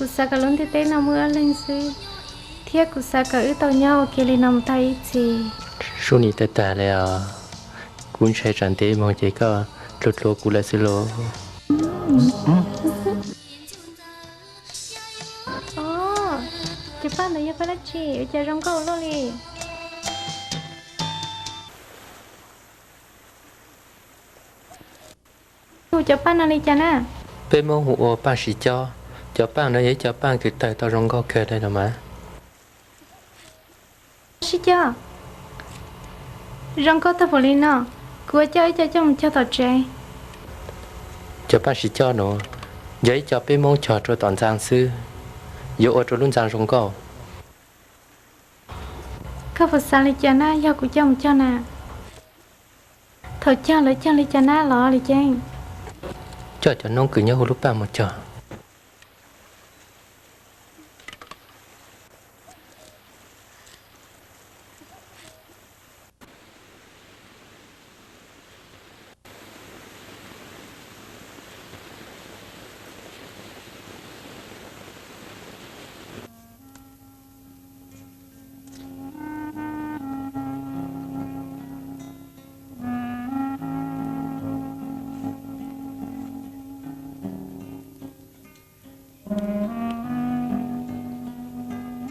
cụ sa cả lớn thế nào mưa lên sư thiết cụ sa cả ư tàu nhau kia lên nằm tay gì số này tệ tệ là cũng sẽ chẳng thế mong chỉ có lột lô cụ là sư lô chị bạn này phải là chị chơi rong câu luôn đi cô cho bạn này chả nè bên mong hộ ba sĩ cho bạn nó cho bạn thì tại tao rong câu kề đây là mà sĩ cho rong câu tao phải lên nó cô chơi cho chồng cho tao chơi cho bạn sĩ cho nó giấy cho bên mong cho toàn giang sư dù ở chỗ luôn giang rong câu các phụ sa lên chả na do cô chồng cho nè thôi cho lấy cho lên chả na lo đi chăng cho nông cứ nhớ hồi lúc ba một chờ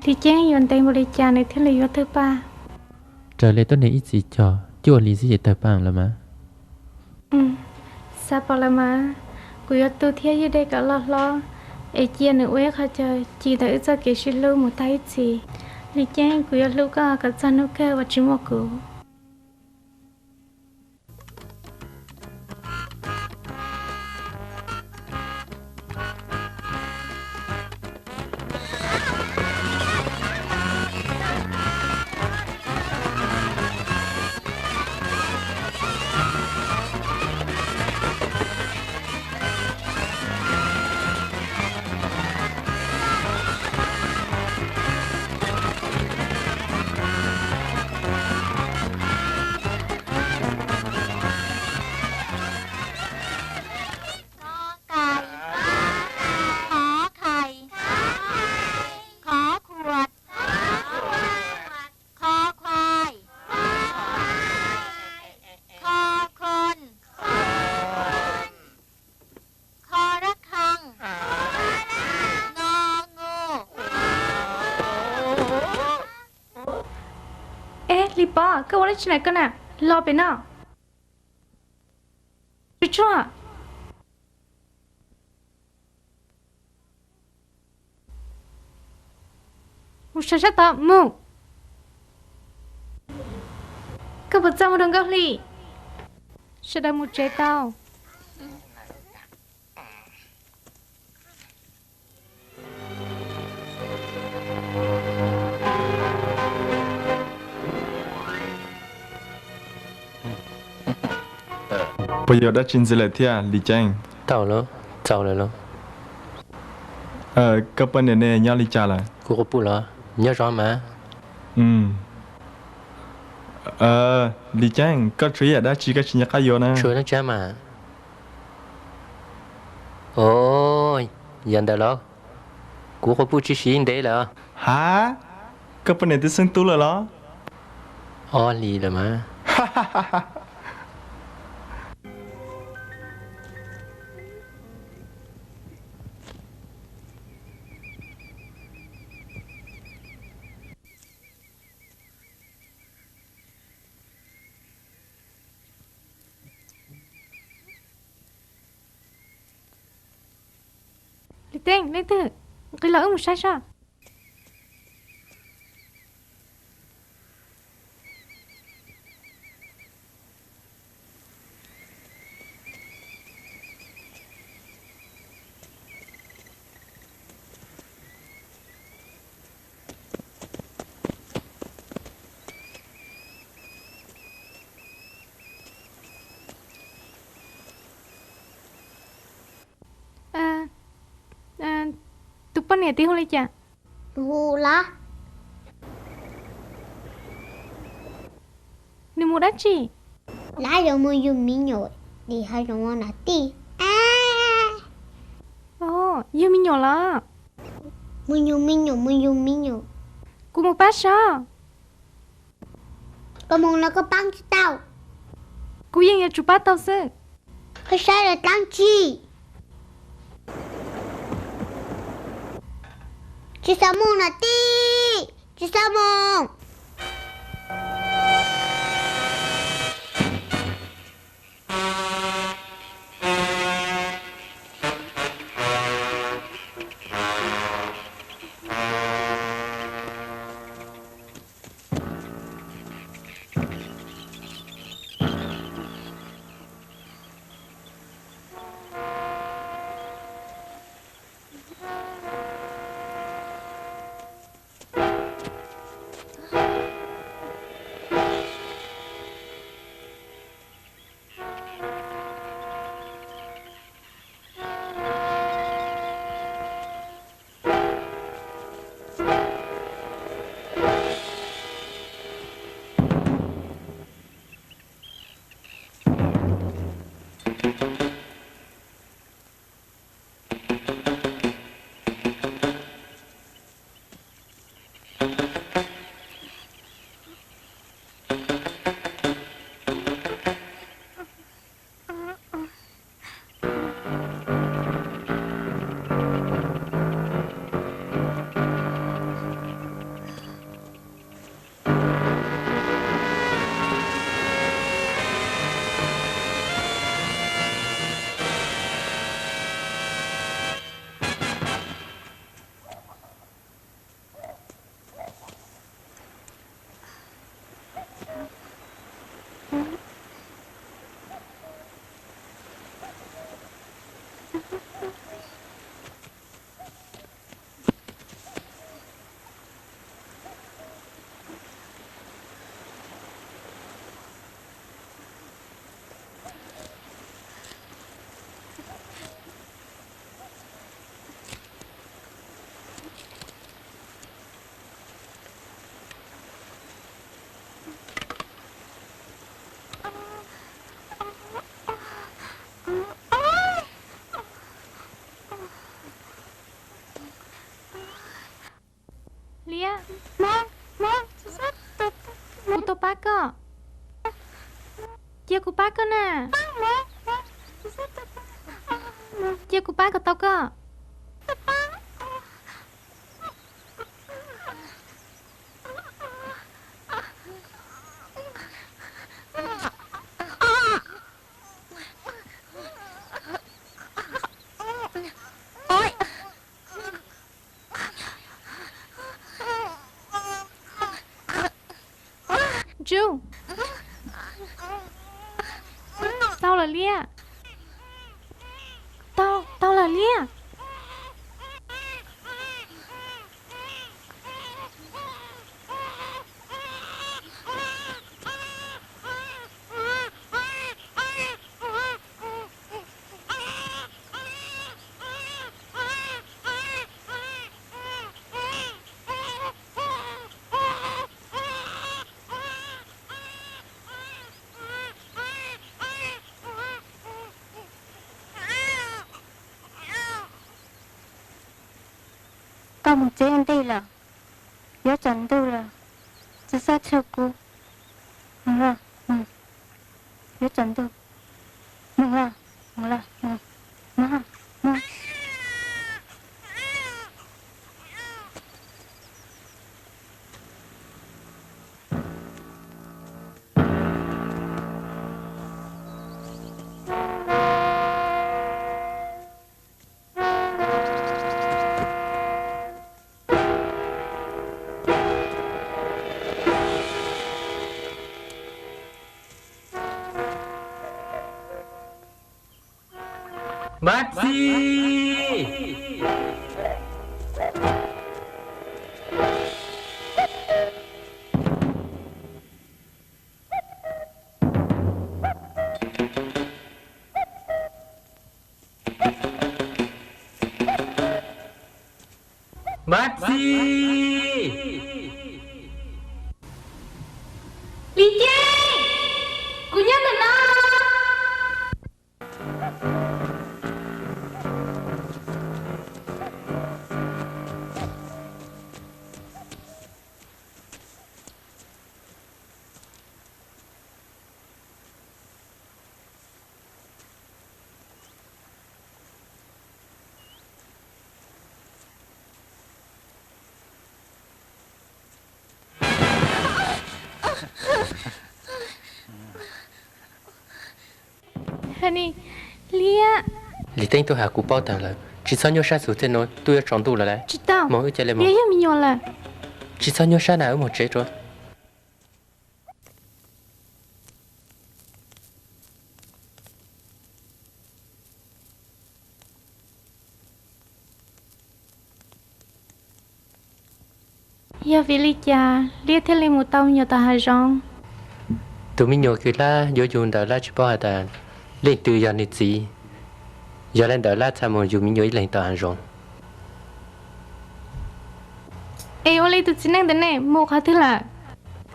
thì chăng yon tay một đi chả này thế là yon thứ ba trời lấy tôi này ít gì cho chua lý gì tới bằng là mà sao bảo là mà cô yon tu thiết như đây cả lo ấy chia nữa uế khai chơi chỉ thấy cho cái sự lưu một tay gì thì chăng cô yon lưu cả chân lưu cả và chỉ một cú lipa cái vấn đề này cái nào lo bên nào biết chưa một sao sao ta mu cái vật trang một đồng gác ly sẽ đang một trái tao bây giờ đã chín giờ lại thia Lý Chanh tao nó tao rồi nó các bạn này nhớ Lý Cha là cô có bù là nhớ rõ mà Lý Chanh có chuyện đã chỉ cái chuyện nhắc vô nè chuyện nó chả mà ôi nhận được lo cô có bù chỉ xin đấy là hả các bạn này tự xưng tu là lo lì là mà Tên, lấy từ cái lỡ một sai sao? Tụi bạn này tí hôn lấy chả? Hù lá Nè mua đắt chị lá rồi mua dùng mi nhồi đi hai rồi mua nát ti yêu mình nhỏ là Minho. Cú một bát sao? Có mong nó có băng cho tao. Cú yên nhà chụp bát tao sẽ. Cái sai là tăng chi. Chị sao mong là ti. Chị sao mong. Lia. Cú tô bát cơ. Chia cú bát cơ nè. Chia cú bát của tao cơ. Ju. Tao là Lia. Tao là Lia. Tao một chế anh đây là nhớ chẳng đâu là chỉ sao cho cô mừng là nhớ chẳng đâu mừng là mừng Bác sĩ. Bác sĩ. Lý Trang. Cô nhớ mình đó. Honey, Lia. Lý tính tôi hạ cụ bao tàng là chỉ sao nhớ sát số thế nói tôi ở trong tủ là đấy. Chị tao. Mỗi cái lên một. Lia mình nhớ là. Chỉ sao nhớ sát nào ở một chế rồi. Giờ vì lý cha, Lia thấy lên một tàu nhiều tàu hà rong. Tụi mình nhớ cái là nhớ dùng đó là chỉ bao hạt đàn lên từ giờ này gì. Giờ lên đó là tham muốn dùng mình nhớ lên tàu hàng rong. Ê, ô lấy tụi chị năng đến này, mua khá thứ là.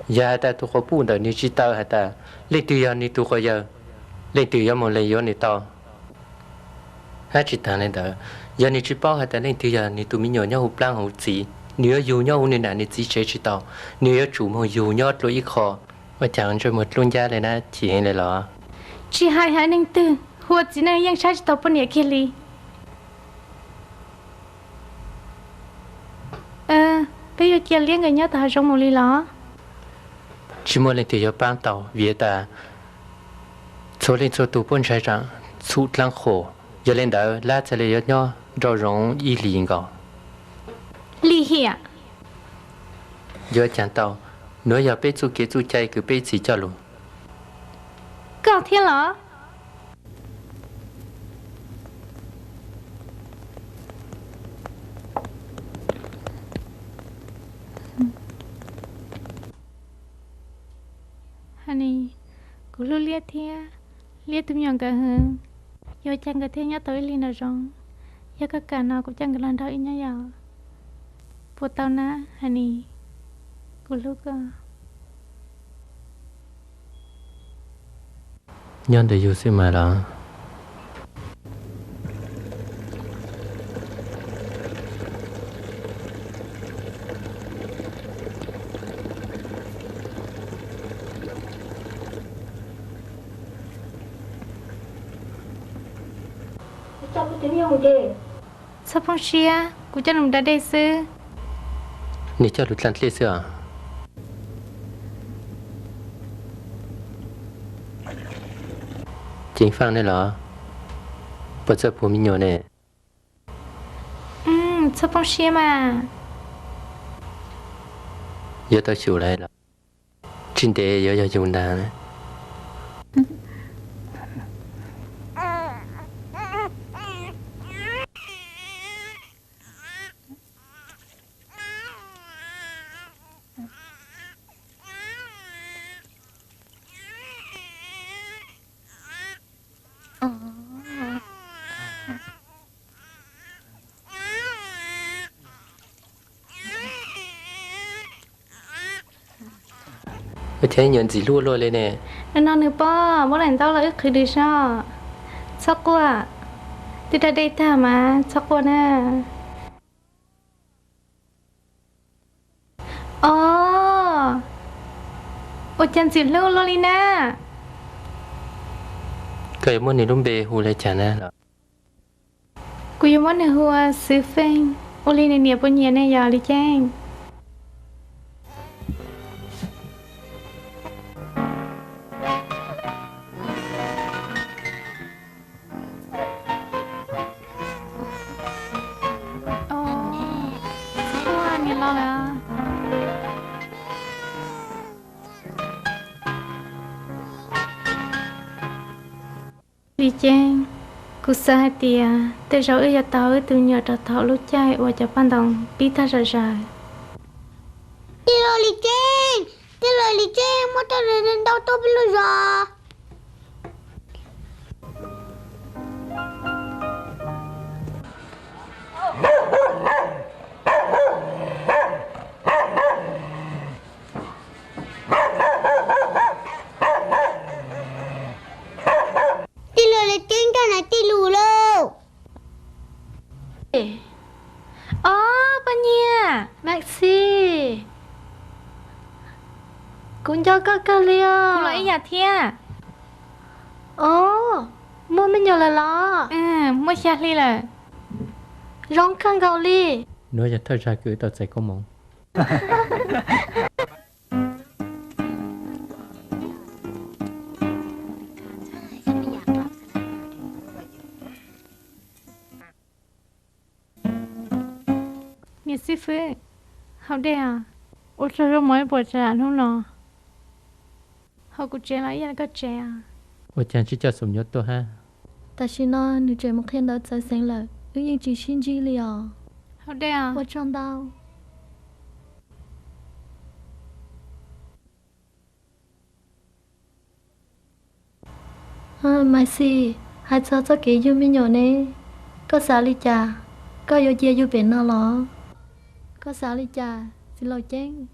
Giờ ta tụi có buồn đó như chỉ tàu hạt ta lên từ giờ này tụi có giờ lên từ giờ một lên giờ này tàu. Hát chỉ thằng lên đó giờ này chỉ bao hạt ta lên từ giờ này tụi mình nhớ nhau hụp lang hụp gì. Nếu dù nhau nên là chỉ chế chỉ tàu. Nếu chủ mà dù nhau lối ít khó. Và chẳng cho một luôn gia này na chỉ hay là lo. Chị hai nên tư, hoặc chị này yang sai tàu bên nhà kia li. Bây giờ kia liên người nhau tàu trong một ly lo. Chỉ muốn lên từ giờ ban tàu vì ta số lên số tụ bốn trái trắng sụt lăng khổ giờ lên đó là sẽ lấy nhau rồi rong y liền gạo. Li hiệp. Giờ chẳng tàu nếu giờ bé chú kế chú chạy cứ bé chỉ cho luôn. Có thiên lọ. Honey, cô lưu liệt liệt tụi nhọn cả hơn. Giờ chẳng có thiên nhớ tới li nào rong. Giờ các cả nào cũng chẳng có lần đó in nhớ giàu. Phụ tao na, honey. Cô lưu cơ. Nhân để yêu xin mà đó. Sao phong xia, cô cho nằm đã đây sư. Nè cho lụt lăn lê xưa. Chính phang này là bây giờ phụ mình nhỏ này. Sao phong xia mà. Giờ tao chịu lại là chính đề giờ dùng đàn này. Thế nhận gì luôn luôn lên nè. Nó nữa po, bố làm tao là ức khởi đi sao? Sao quá? Tôi đã đây ta mà, sao quá nè? Ồ chân gì luôn luôn đi nè. Cái món này đúng bề hù lại chả nè. Cô yêu món này hùa sư phênh. Ô li này nhiều bao nhiêu này giờ đi chăng? Đi chăng, cô sa tia, tới rồi ở tàu từ nhờ trò thảo lúc chạy và cho ban đồng biết ta rồi rồi. Đi rồi đi chăng, mất rồi đến đâu tôi biết rồi. Bao nhiêu? Maxi. Cũng cho các lia. Cô lấy nhà thia. Mua mấy nhiều là lo. Mua xa ly là. Rong khăn gạo ly. Nói cho thôi ra cứ tao sẽ có mong. nhiệt sư phụ họ đây à ủa sao rồi mới bỏ trả không nó họ cũng trẻ lại yên có trẻ à ủa chàng chỉ cho sủng nhớ tôi ha ta chỉ nói nữ trẻ một khen đó sẽ sinh là ứng nhiên chỉ xin gì liền họ đây à我撞到mai si hai cho kỹ yêu mình nhỏ nè có sao đi cha có yêu chia yêu bên nào lo có sao đi cha xin lỗi chén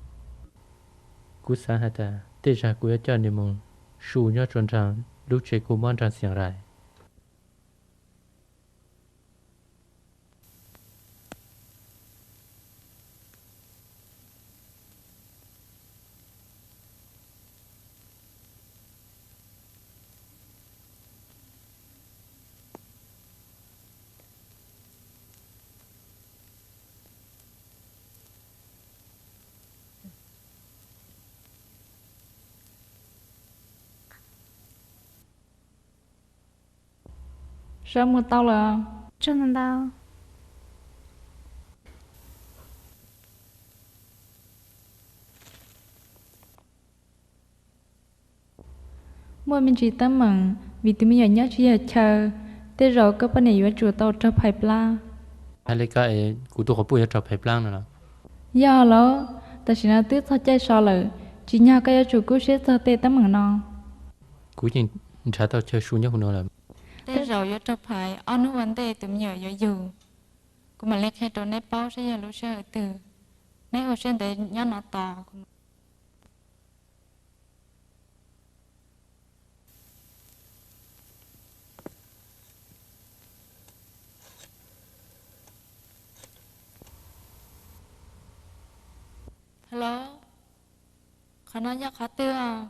cú sa ha ta tê ra cú cho nên mong sủ nhớ tròn tròn lúc chơi cú mòn tròn xiang rai sao mua tao là chân thằng tao mua mình chỉ tâm mừng vì tụi mình nhớ chỉ là chờ thế rồi có bên này vừa chủ tàu cho phải pla hai lấy cái cú tôi có bùi cho phải plan nữa giờ đó ta chỉ nói tiếc sao chơi sao lợi chỉ nhà cái chủ cứ sẽ cho tê tâm mừng nó cú nhìn trả tao chơi sủ nhớ không nữa là thế rồi yo cho phải anh vấn đề tụi nhờ yo dù cũng mà lấy khai đồ nếp bao sẽ giờ lúc sẽ từ nếp ở trên để nhớ nó to hello khả năng nhớ khá tiêu à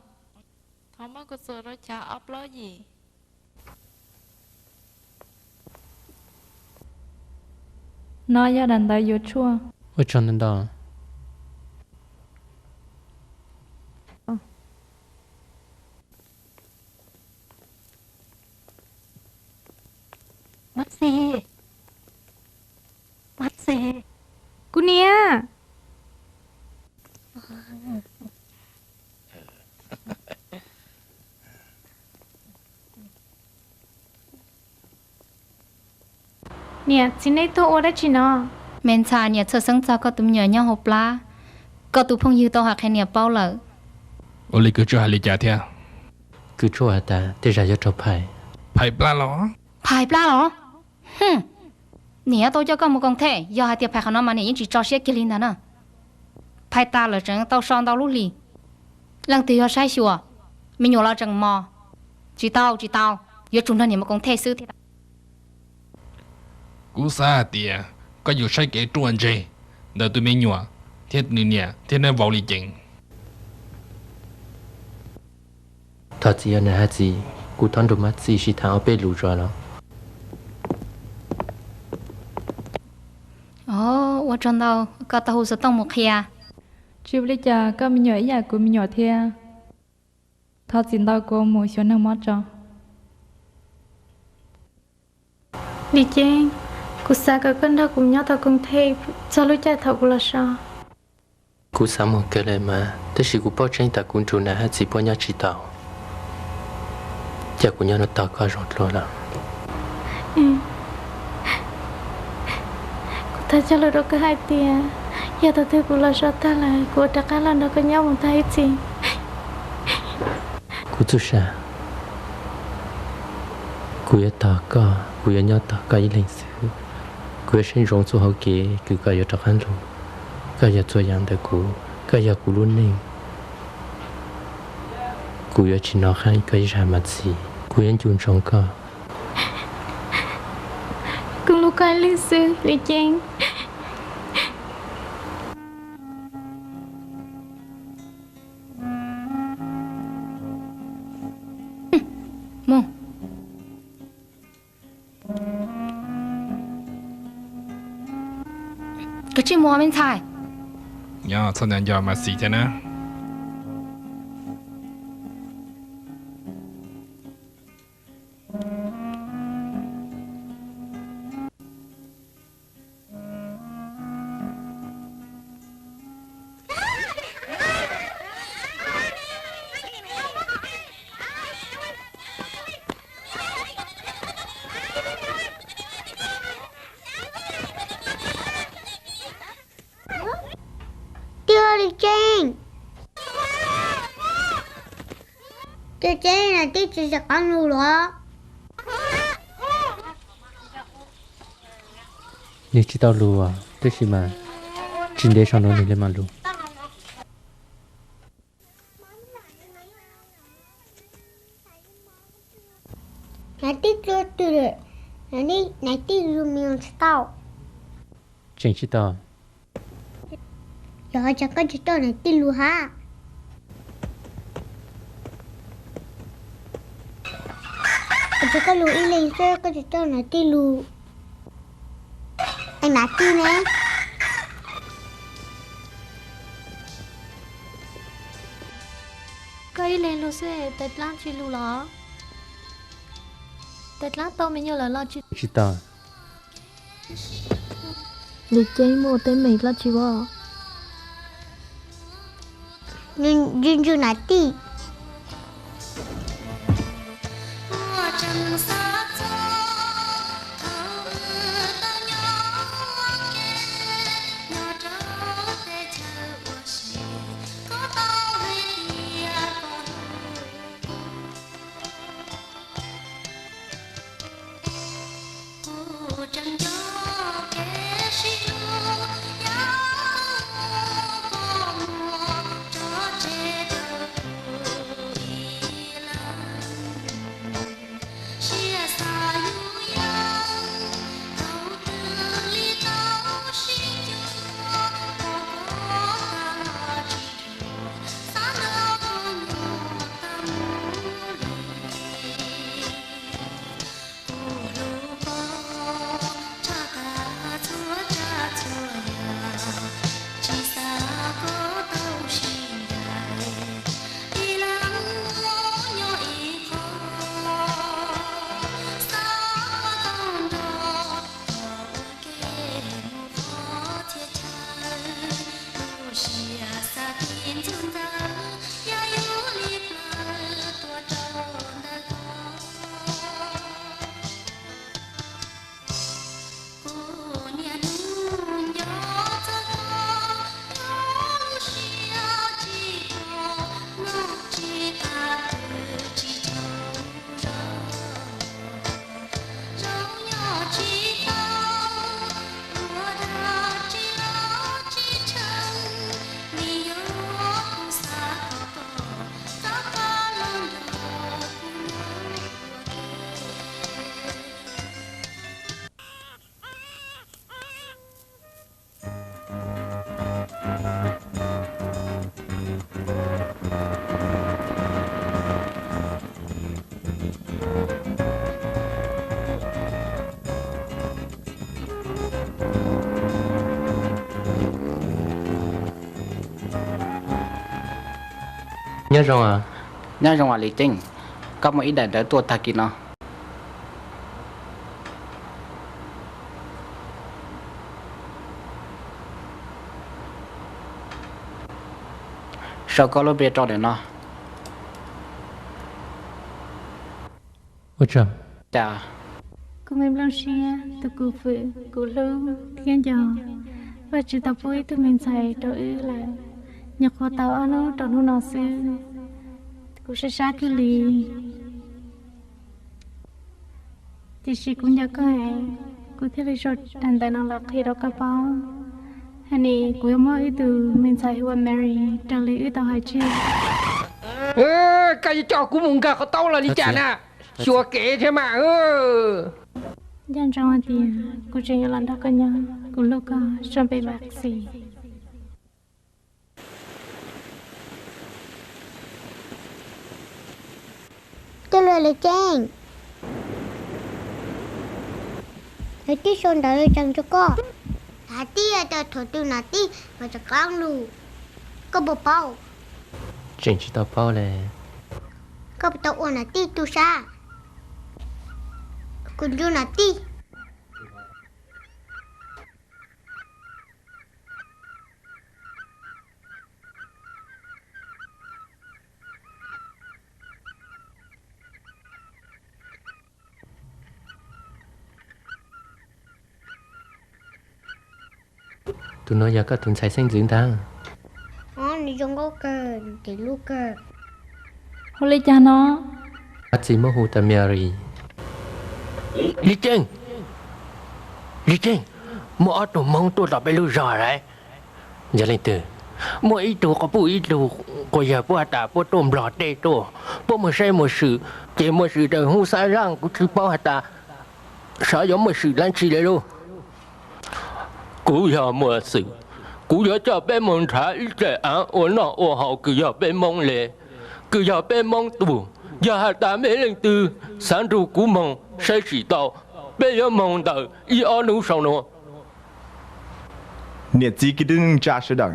không có cơ sở rồi trả upload gì nó giờ đàn tay vô chua ủa tròn nên đó Mất gì? Mất gì? cô nia nè xin lấy tôi ở đây chị nó men cha nè chờ sáng cho có tụi nhờ nhau hộp lá có tụi phong yêu tao học hay nè bao lợ ô lì cứ cho hai lì trả theo cứ cho à ta tê ra cho phải phải pla lo phải pla hả nè tôi cho con một con thế giờ hai tiệp phải khả năng mà nè chỉ cho xe kia lên đó nè phải ta là chẳng tao son tao lúc lì lần từ sai sủa mình nhổ là chẳng mò chỉ tao giờ chúng ta nè một con thế sư thì cú sa tia có nhiều sai kể truan chê đợi tụi mình nhua thiết nữ nhẹ thiết nên vào lì chỉnh thật gì anh hả gì cú thon đồ mắt gì chỉ tháo bê lù rồi đó我知道个到是动物kia chỉ biết giờ có mình nhỏ nhà của mình nhỏ thea thọ xin tao cô mua số nào mất cho đi chăng cô sa cái con đó cùng nhau tao cùng thay cho lúc chạy thầu là sao cú sa một cái này mà thế thì cú bao tranh ta cũng chủ này hả gì bao nhiêu chỉ tao chắc cũng nhau nó tao có rồi rồi là ta cho là đâu có hai tiền giờ tao thấy cô là sao ta lại cô đã cả lần đâu có nhau một tay gì cú chú sa cú ya tao có cú ya nhau tao có ý lịch sử cú ya sinh rong số hậu kỳ cứ có ya trắc ăn luôn có ya做样的cú có ya cú luôn nên cú ya chỉ nói hay có ya làm gì cú ya chun trong có cùng lúc cái lịch sử đi chăng mông cái chuyện mua bên菜 nhớ sao nên giờ mà xì thế nè Chơi là tí chỉ sẽ ăn luôn đó. Như chỉ tao lùa, tức là mà trên đây sau đó này lên mà lùa. Nanti tutur, nanti zoom tao. Chính chỉ tao. Giờ chẳng có chỉ tao nanti lu ha. Giờ có lu lên sẽ có chỉ tao nanti lu. Anh nanti nè. Cây lên lu sẽ tết lan chi lu đó. Tết lát tao mới nhớ là lo chị Chỉ tao. lịch chơi mua tên mình lo chị bỏ Nhưng chưa nanti. Nhớ rồi à? Nhớ rồi lý chính. Có một ít đại đỡ tua thà kì nó. Sao có lúc biết cho để nó. Ôi trời. Chà. Cùng em lo xia, tụi cụ phụ, cụ lưu, thiên giò. Và chỉ tập vui tụi mình xài đồ ư là nhật khó tàu ở nó tròn nó sư. Cụ sẽ sát cứ lì. Thì chỉ cũng nhớ có hại. Cụ thiết lý rốt đàn tài năng lạc khi đó cả bao. Hãy nè, cụ yêu mơ ý từ mình xài hùa Mary trở lý ý tàu hải chi. Cái gì cho cụ mùng cả có tao là đi chả nè. Chùa kể thế mà Dân trong thì cô chỉ nhớ lần đó có nhớ cô lúc có trong bề bạc gì Tôi là Trang. Nói tí xong đó là chẳng cho con. Hả tí là tao thổi tư nà tí và cho con luôn. Có bộ bao. Chính chỉ tao bao lè. Có bộ tao ổn nà tí tu xa. Cũng vô nà tí. Tụi nó giờ có tụi xài xanh dưỡng ta. Đi dùng có cờ, thì lúc cờ. Hô lấy cha nó. Chỉ mơ hồ ta Mary. Lý Trinh, mua ở tủ mong tôi đã bị lưu rồi đấy. Giờ lên từ, mua ít đồ có bụi ít đồ, có giờ bữa ta bữa tôm lọt đây tôi, bữa một say một sự, chỉ một sự đời hung sai răng cũng chưa bao hạt ta, sợ giống một sự lan trì đấy luôn. Cú giờ một sự, cú giờ cho bé mong trả ít trẻ án, ổn nọ ổn hậu cứ giờ bé mong lệ, cứ giờ bé mong tủ, giờ hạt ta mấy lên từ, sáng ru cú mong, say chỉ tàu. Bây giờ mong đợi, ý ở núi sông nữa. Nè chỉ cái đứa cha sẽ đợi.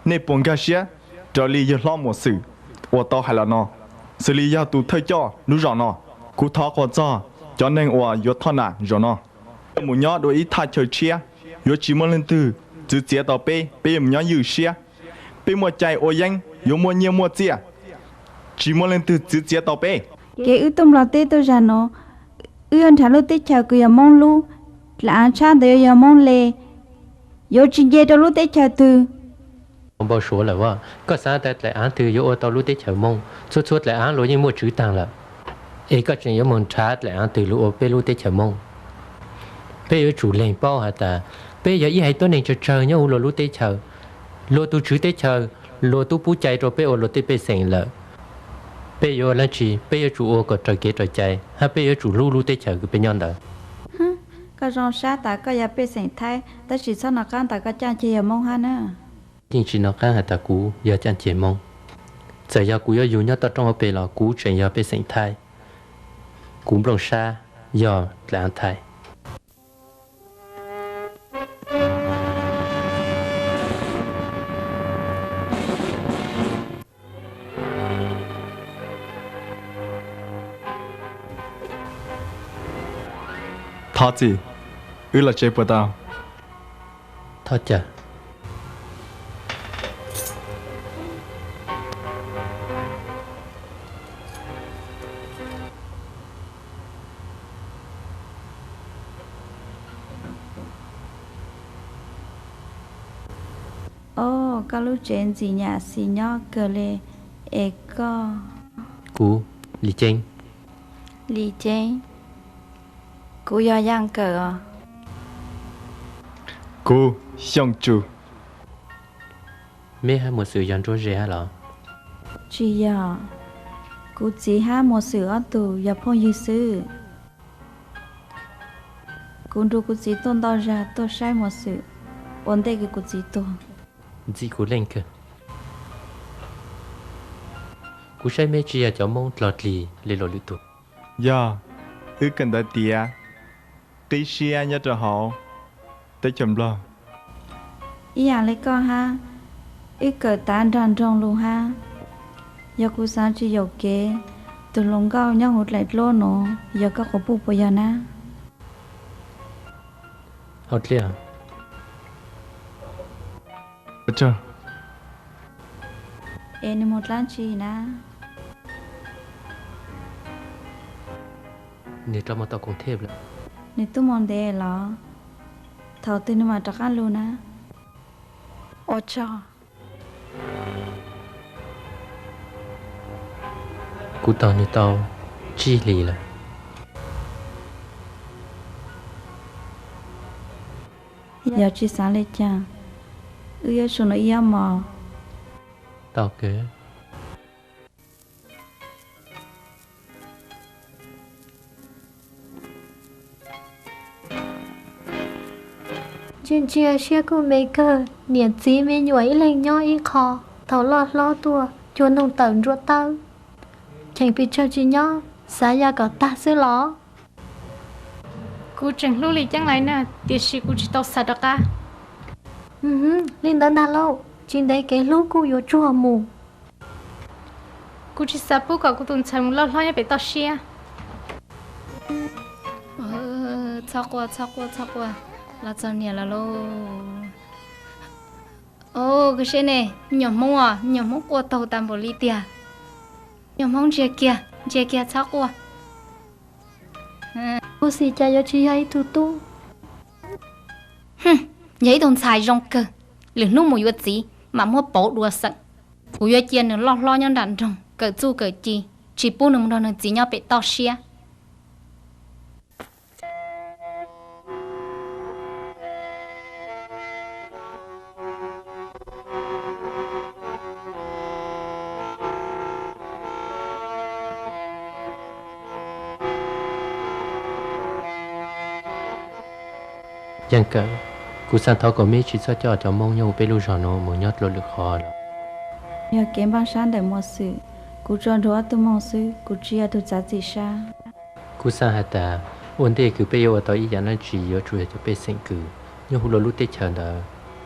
Nè bọn cái xe, cho lý do lo một sự. Ủa tao hay là nó. Sự lý do tụ thay cho, núi rõ nó. Cú thọ có cho nên ủa yếu thọ nà rõ nó. Một nhỏ đôi ý thay chơi xe. Yếu chỉ muốn lên từ, chứ chế tao bê một nhỏ dự xe. Bê một chạy ổ danh, yếu mua nhiều mua chia. Chỉ muốn lên từ, chứ chế tao bê. Cái ưu tông lọt tê tôi ra nó. Ươn thả lúc tết chào cứ mong lu là cha để mong lệ yo chỉ nghe cho lúc tết chào từ bao số làว่าก็สาแต่lại án từ yo tao lúc tết chào mong suốt lại án lối như mua chữ tàng là ấyก็chỉ yo mong trả lại án từ lúc pe lúc tết chào mong pe yo chủ lên bao hả ta pe yo ý hay tôi nên chờ nhau lúc tết chào lúc tu chữ tết chào lúc tu bù chạy rồi pe ở lúc tết pe sinh là bây giờ là chỉ bây giờ chủ ô có trò kế trò chạy hay bây giờ chủ lu tết chờ cái bên nhon đó cái rong sa ta cái ya pe sinh thái ta chỉ sao nó can ta cái cha chơi mong ha nè nhưng chỉ nó can hay ta cú giờ cha chơi mong giờ giờ cú giờ dùng nhớ ta trong học bề là cú chuyển giờ pe sinh thái cú rong sa giờ là ăn thái Thọ gì? Là chế bữa tao. Thọ chả. Ồ, các lúc chuyện gì nhà xì nhỏ cờ lê, ế co. Cú, Lý Chênh. Lý Chênh. Cú yo yang cờ. Cú, xiong chu. Mẹ hai một sự dọn cho rẻ hả? Chị ya. Cú chỉ ha một sự ở tù, ya phong như sư. Cú đu cú chỉ tôn đau ra, tôi sai một sự. Ổn định cái cú chỉ tôn. Chị cú lên cơ. Cú sai mẹ chị cho mong lọt lì, lì lọt lì tù. Ya, cần đợi tía. Tí xia nhớ cho họ. Tới chầm lo. Ý à lấy con ha. Ý cờ tán ràng rong luôn ha. Giờ cú sáng chỉ dầu kế. Từ lông gao nhau hụt lại lô nó. Giờ có khổ bù bò giờ na. Hột lìa. Chờ. Ê nè một lán chi na. Nè cho mà tao cũng thêm lại. Nè tu mòn đề lọ. Thảo tin mà trắc ăn luôn á. Ô cho. Cú tao như tao chi lì là. Giờ chỉ sáng lên chàng. Ưa xuống nó ia mò. Tao kế. Chuyện chia chia của mấy cờ nhiệt chí mấy nhuấy lên nhau y khó thấu lo tua chuồn nông tận ruột tao chẳng bị cho chị nhau xã gia có ta xứ ló cú chẳng lưu lý chẳng lại nè tiệt sĩ cú chỉ tao sát được à lên đến đà lâu trên đấy cái lũ cú vô chùa mù cú chỉ sát bố cả cú tuần chẳng lo nhá bị tao xia chắc qua là cho nè là lô ô cái xe này nhỏ mông qua tàu tạm bổ ly tiệt nhỏ mông chia kia chắc qua cô xì cha yo chi hay tu giấy đồng xài rong cơ lửa nung một vật gì mà mua bổ đùa sẵn cú yo chia nữa lo nhân đàn rong cờ chu cờ chi chỉ bu nung đó nó chỉ nhau bị to xia chẳng cả cú san thọ có mấy chỉ cho mong nhau bên lúc nó một nhát lột lực khó là nhờ kiếm bằng sáng để mua sự cú chọn đồ tu mong sự cú chia tu giá trị sa cú san hạt ta vấn đề cứ bây giờ tôi ý nhận là chỉ có chủ yếu cho bên sinh cử nhưng hồi lúc tết chờ đó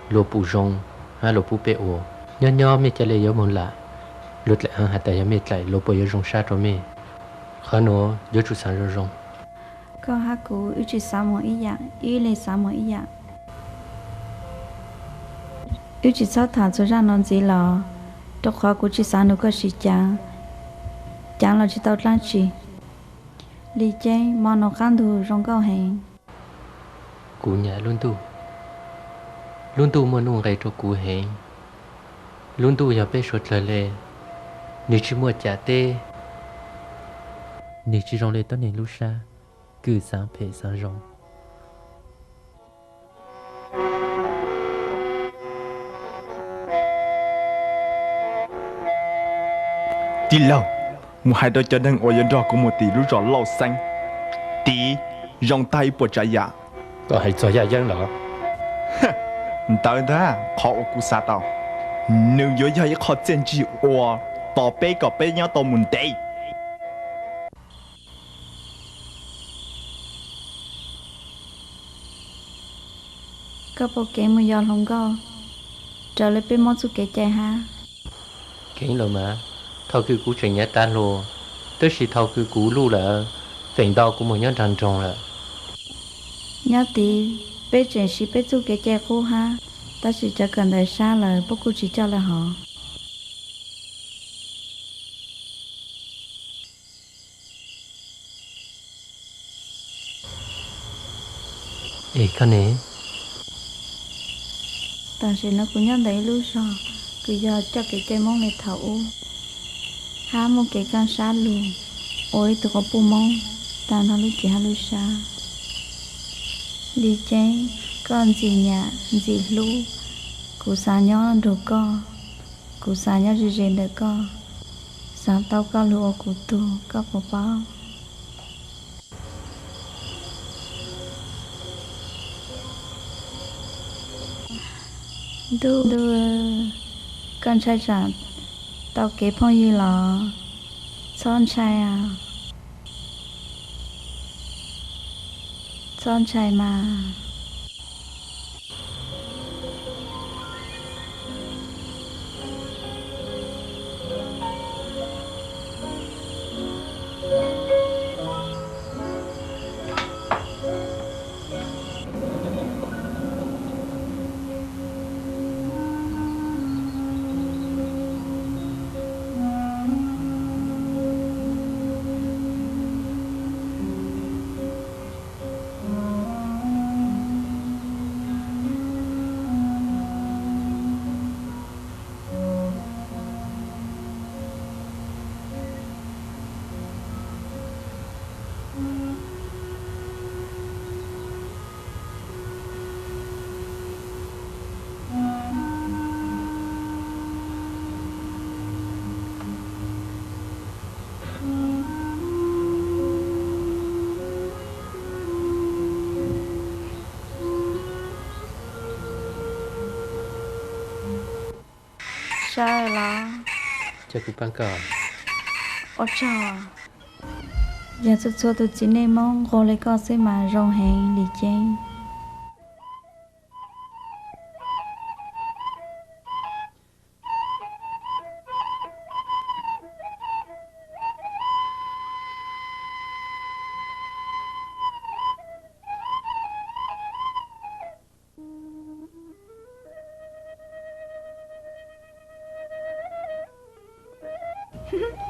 lô bù rong hay lô bù bê ô nhỏ mấy cái này có một là lột lại hạt ta có mấy cái lô bù có rong sát rồi mấy khó nó có chủ sản rồi rong có hát cú ít chỉ sáu mỗi ý dạng ít lên sáu mỗi ý dạng ít chỉ sáu thằng cho ra non gì lò tôi khó cú chỉ sáu nó có gì chẳng là chỉ tao làm gì lý chơi mà nó khăn thu rong cao hẹn cú nhà luôn tu mà nung cái cho cú hẹn luôn tu giờ bé sốt lệ nếu chỉ mua trả tê nếu chỉ rong lên tao nên lúc xa cứ sáng phê sáng rong đi lâu một hai đôi chân đang ở yên đó của một tỷ lúc rõ lâu xanh tí rong tay bộ trái dạ có hay cho dạ dân đó tới đó khó ở cú sa tao nếu nhớ giờ khó chân chỉ ở tao bé có bé nhau tao muốn đi có bộ kém một giờ không có trở lại bên món su kẻ chạy ha kén rồi mà thao cứ cú chuyện nhát tan luôn tức là thao cứ cú lu là phèn đau của một nhóm tràn tròn là nhớ tí bên chuyện chỉ bên su kẻ chạy khu ha ta chỉ cho cần đời xa là bố cô chỉ cho là họ ê con này ta sẽ nó cũng nhớ đấy lúc rồi cứ giờ cho cái cây mông này thấu há một cái can sát luôn ôi tôi có bù mông ta nó lúc chỉ hai lúc xa đi chơi con gì nhà gì lu cụ xa nhỏ đồ co cụ xa nhỏ gì gì được co sáng tao co lúa cụ tu co bỏ bao đưa con trai rằng tao kế phong gì là son trai à son trai mà sao là cho cụ băng cờ ở trò giờ xuất xuất từ chỉ nên mong gọi lấy con sẽ mà rong hẹn đi chơi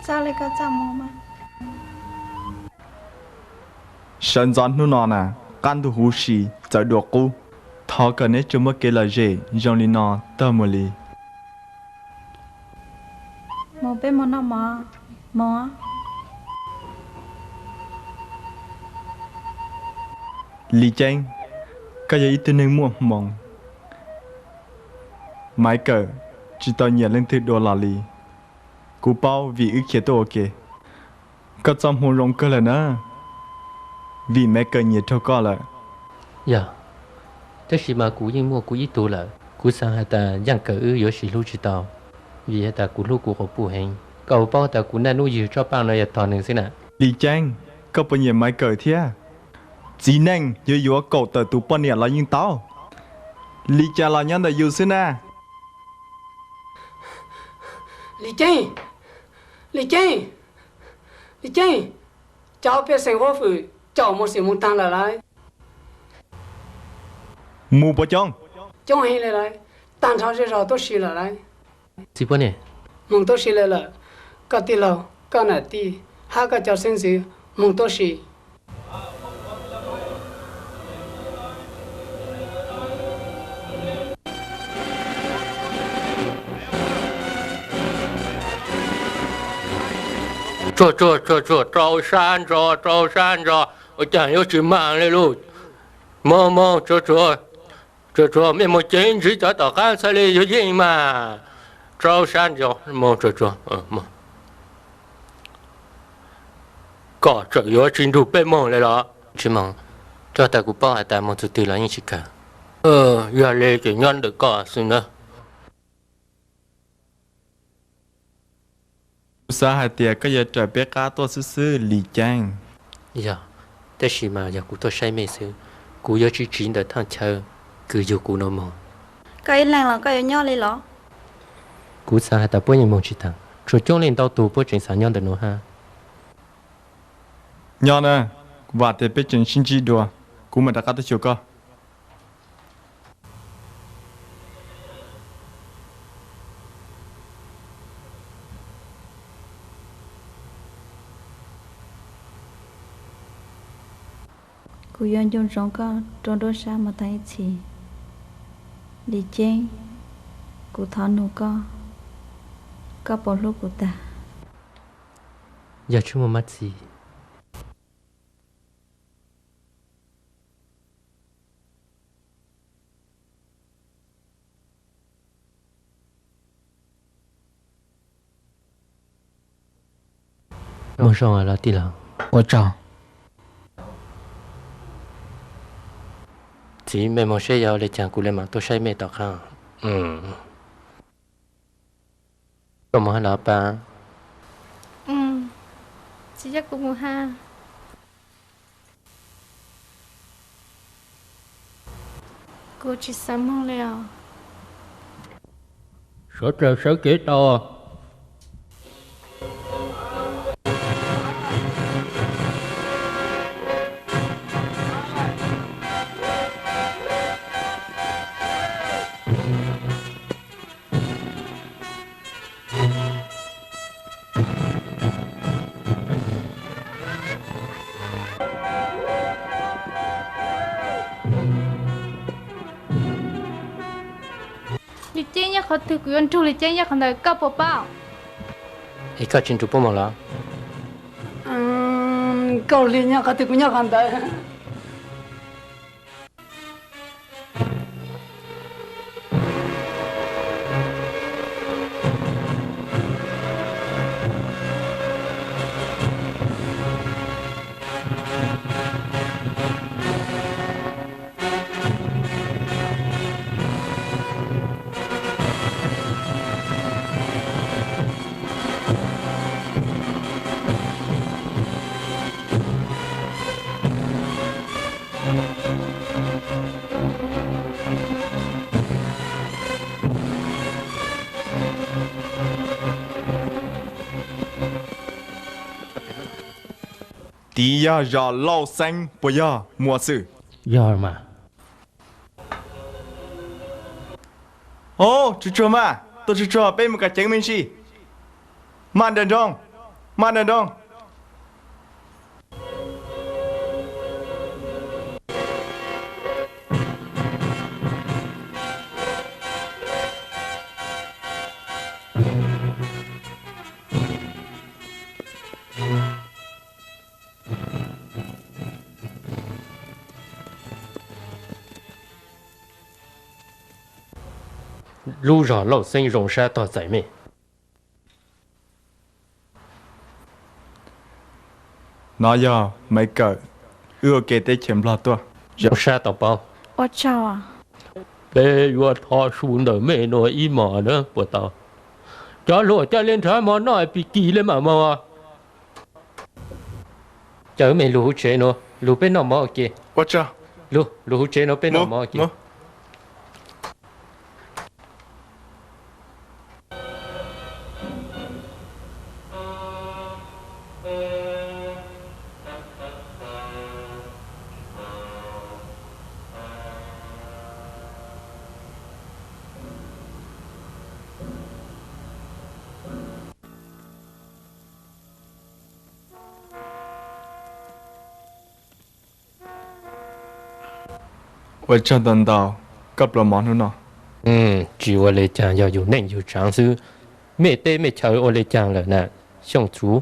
sao lại có chồng mà sân giòn nu nọ nè can tu hú xì chạy được cô thọ cần ấy chưa mất cái là gì dòng li nọ tơ mờ li một bên một nó mà Lý Chanh, cái gì tên nên mua mong. Mãi cờ, chỉ tao nhận lên thứ đô la lì. Cú bao vì ức chế tôi ok. Có trong hồn rộng cơ là nè. Vì mẹ cờ nhiệt cho có là. Dạ. Thế thì mà cú yên mua cú ít tù là. Cú sang hai ta giang cờ ư yếu xí lưu chỉ tao. Vì hai ta cú lưu cú có bù hình. Cậu bao ta cú năn nuôi gì cho bao này toàn hนึ่งxin ạ. Lý Chanh, có bao nhiêu mãi cờ thế? Chỉ nên yếu yếu cậu tờ tụ bao nhiêu là những tao. Lý cha là nhân đã yếu xin à. Lý Chanh, cháu biết sinh hoạt phụ, cháu một sự muốn tăng lại. Mù bao chong. Chong hay lại, tăng cháu sẽ rồi tôi xí lại. Gì bao nè? Mong tôi xí lại, có tí lâu, có nè tí, hai cái cháu sinh sự, mong tôi xí. Trâu san rồi, ôi chẳng yêu chỉ mạng lên luôn. Mơ, trâu, mình một chuyện chỉ cho tao khăn xử lý như gì mà. Trâu san rồi, mơ. Có trâu yêu chính đủ bê mong lên đó. Chứ mong, cho ta cú bao hai ta một chút tiền là như chỉ cả. Giờ lên cái nhân được có xin nữa. Sa hai tia có giờ trở bé cá to sư Lý Chanh. Dạ. Thế thì mà giờ cú tôi say mê sư. Cú yếu chỉ chính để thằng chờ. Cứ dù cú nó mong. Cái làng là cái nhỏ lên lọ. Cú sang hai ta bố nhìn mong chỉ thằng. Rồi chung lên tao tù bố trình sáng nhân được nó ha. Nhỏ nè, và để biết chuyện sinh chi đùa. Cú mà đã cắt tới chiều cơ. Cú yon yon rong có tròn đôi sa mà thấy chỉ. Lý Chanh, cú thon nụ có bỏ lúc của ta. Giờ chú một mắt gì? Một rong là tí lòng. 我找 Chỉ mẹ một xe giàu để chẳng cú lên mà tôi say mẹ tao khang. Có một là ba. Chỉ chắc cũng một ha. Cô chỉ sắm không leo. Sợ kế to. Lý Chanh nhá khó từ quyền trụ Lý Chanh nhá khó đời cấp bộ bao. Ý có chuyện trụ bố mong là. Câu lý nhá khó từ quyền nhá khó đời. Tí ya giờ lâu xanh bây giờ mua sự. Giờ mà. Ô, chú mà, tôi chú bên một cái chứng minh gì. Mang đền đông. lưu rõ lâu sinh rộng ra tỏ giải mê Nói giờ mấy cỡ ưa kể tới chém lọt tua rộng ra tỏ bao Ôi chào à bé vừa thọ xuống đời mẹ nói ý mỏ nữa của tao cho lụa cho lên trái mỏ nói bị kỳ lên mà chớ mẹ lưu chế nó lưu bên nó mỏ kì Ôi chào lưu chế nó bên nó mỏ kì Ôi chào tần đào Cấp là món nữa nọ chỉ ở lê chàng要有内有常识mẹ tê mẹ cháu ở lê chàng là nè xong chú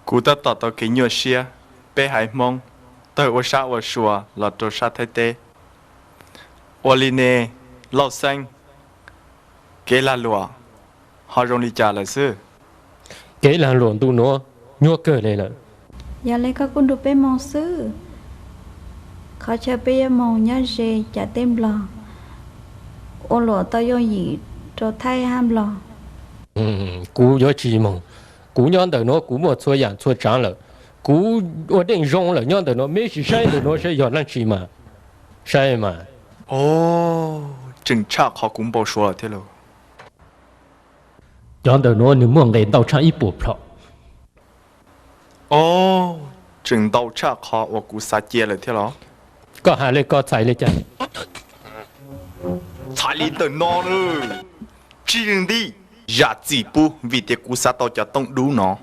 Cú ta tỏ tỏ ký nhựa xia Bé hải mong Tới ổ xa ổ xùa là trò xa thái tê Ổ lì nê Lâu xanh Kế là lụa Họ rong đi trả lại sư kế là luận tu nó nhua cờ này là Giờ lấy các con đồ bé mong sư Khó cho bé mong nhá dê chả tem lò Ô lụa tao vô gì Cho thay ham lò cú nhớ chỉ mong cú nhon đời nó cú một số dạng số trắng là cú ở đây rong là nhon đời nó mấy sự sai đời nó sẽ dọn lên chỉ mà sai mà Ồ Chừng chắc họ cũng bảo số là thế lộ nhon đời nó nếu muốn ngày đào trang ít bộ phận Ồ Chừng đau chắc họ và cú xa chia là thế lộ có hai lấy có chạy lấy chăng Thái lý tờ nó nữa Chỉ đừng đi Dạ chỉ bù Vì thế cú xa tao cho tông đủ nó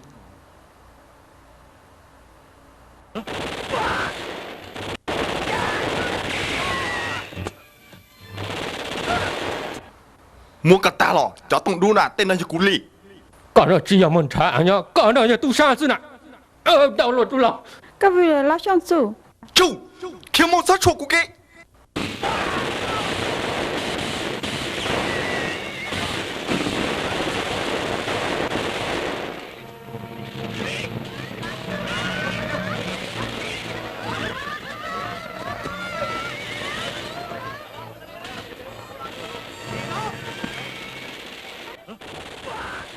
Mua cả ta lọ Cho tông đủ nà Tên là cho cú lì có rồi chỉ muốn trả anh nhá có rồi tu sa chứ nè đào lột tu lọ Các vị là lắp trong chủ Chú Thiếu một sát chuột của kì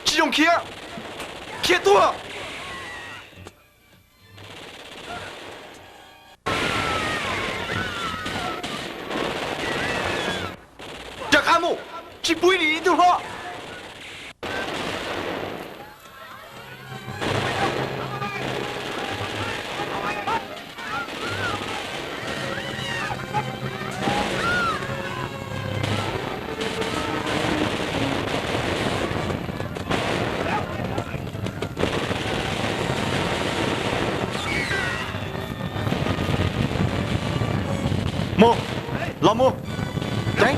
Chị dùng kia Kia tua Chả khá mù Chị bùi đi từ họ Mô Lo mô Tránh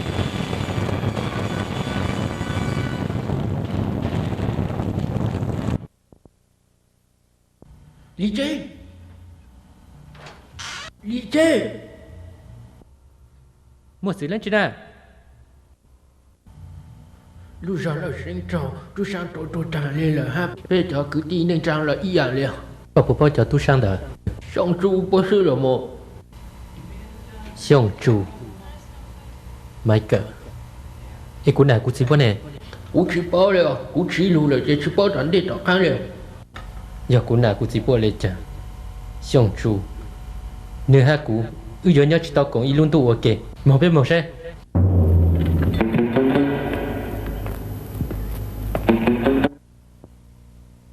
Lý chế một sự lên chứ nè lúc ra là sinh trò lúc sang trò tràn lên là ha bây giờ cứ đi nên trang là ý à liền bao cho tu sang đời xong chú bố sư là một xong chú mấy cỡ ấy của này của chị bố nè cú chỉ bao liền cú chỉ lù là chỉ bao tránh đi tao ăn liền giờ của này của chị bố lên chả xong chú nếu hai cú giờ nhớ chỉ tao cũng ý luôn tu ok một bên một xe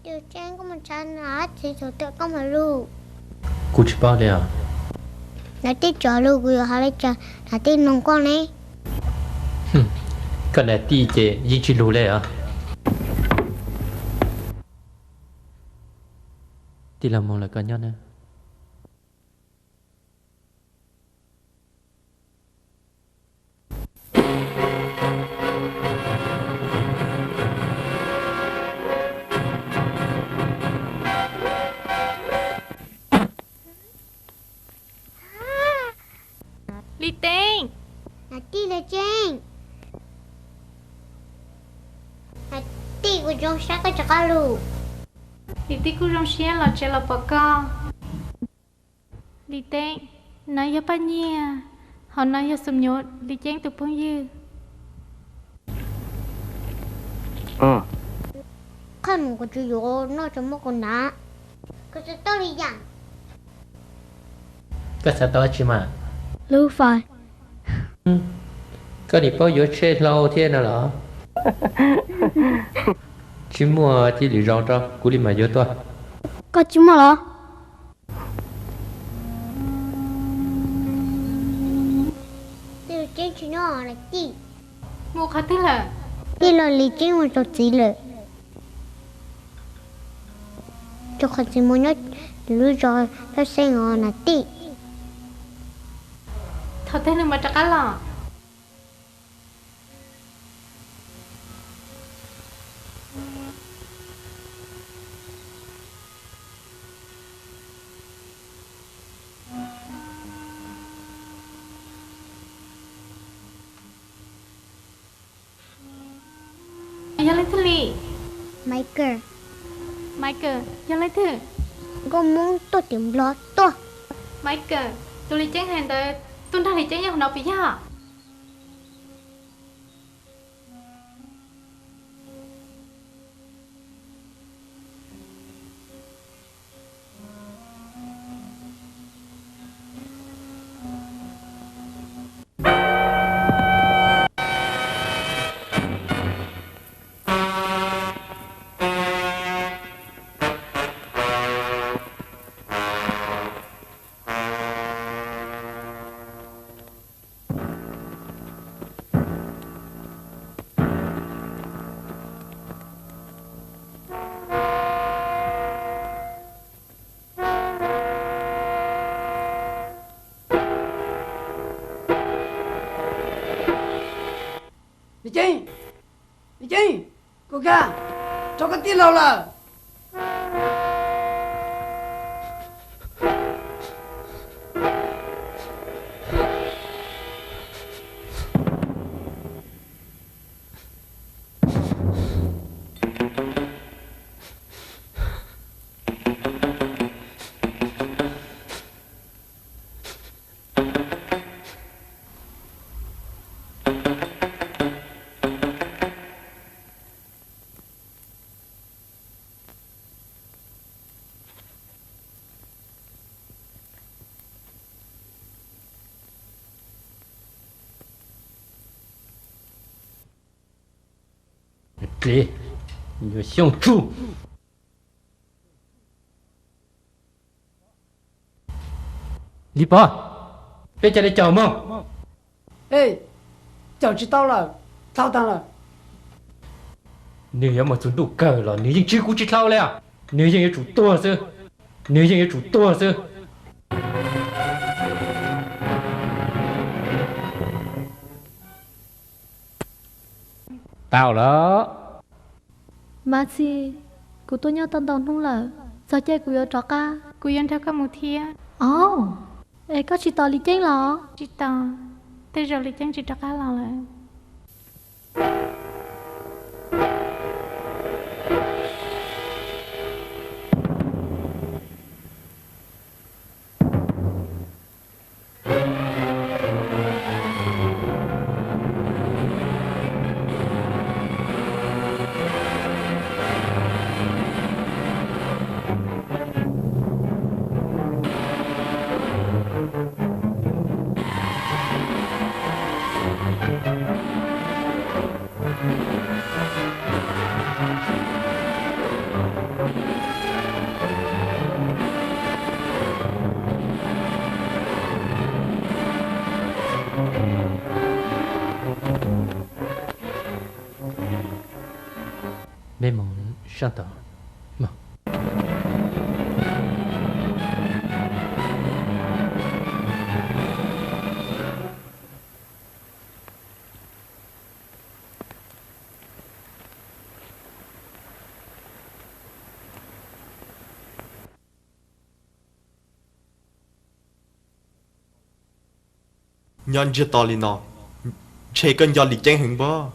Điều trang của mình chăn nó thì thủ tượng có mà lưu cú chỉ bao liền Nó tí cho lưu của họ lấy cho Nó tí nông con này cái này đi chế ý chỉ lù lên à đi làm mong là cái nhau nè Lý Tiên Nó tí là trang tí của trong sáng có chắc cá lù Lý tí của trong sáng là chơi là bỏ co Lý tên nói cho bao nhiêu họ nói cho sum nhốt Lý chén tụi phong dư khăn của chú dỗ nó cho một con đá có sẽ to đi dặn Có sao đó chứ mà lưu phải Có đi bao giờ chơi lâu thế nào đó Chứ mua chỉ lý rong cho Cú đi mà vô tôi có chú mà đó từ trên chú nó là gì Mua khó tức là đi là lý trên một chỗ gì rồi cho khó gì muốn nhất lưu cho nó sẽ ngon là tí Thôi thế nên mà chắc cá lò Giờ lấy thứ gì? Michael Michael, giờ lấy thứ có muốn tôi tìm lo tôi Michael, tôi lấy chén hàng tới tôi đang lấy chén nhau nào bây giờ Lý Chính cô ca cho cái tiền lâu là Đi Nhớ xong chú Lý bò Bây giờ để chào mong ê cháu chỉ tao là thao tăng là Nếu mà chúng đủ cờ là nếu như chưa cũng chỉ thao lẹ Nếu như chủ tua sư Nếu như chủ tua sư Tao đó Mà gì Cô tôi nhớ tân đồng không lỡ Sao chơi cô yêu trò ca Cô yêu theo ca một thia Ồ Ê có chị tò lý chén lọ Chị tò Thế rồi lý chén chị trò ca lọ là Mê mong sang tờ Mà Nhân chưa to li nó chế cân do lịch tranh hứng bơ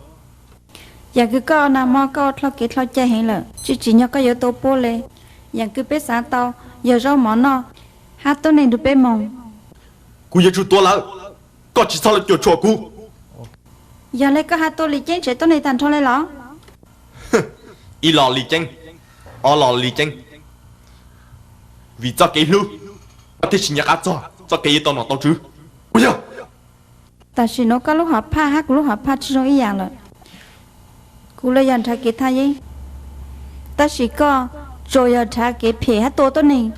giờ cứ có nằm mò có thao kế thao chạy hết rồi chỉ nhớ có yếu tố bố lệ giờ cứ biết sáng tao giờ rau món nọ hát tôi này được biết mong cú giờ chú tua lỡ có chỉ sao lại chuột chuột cú giờ lấy có hát tôi lì chén sẽ tôi này thành thôi lấy lỏ y lò lì chanh o lò lì chanh vì cho cái lưu có thể chỉ nhắc áp cho cái tao nó tao chứ bây giờ ta chỉ nó có lúc họ pha hát lúc họ pha chỉ nói dạng rồi cú lấy dàn thay cái thay gì ta chỉ có rồi giờ thay cái phê hát tôi này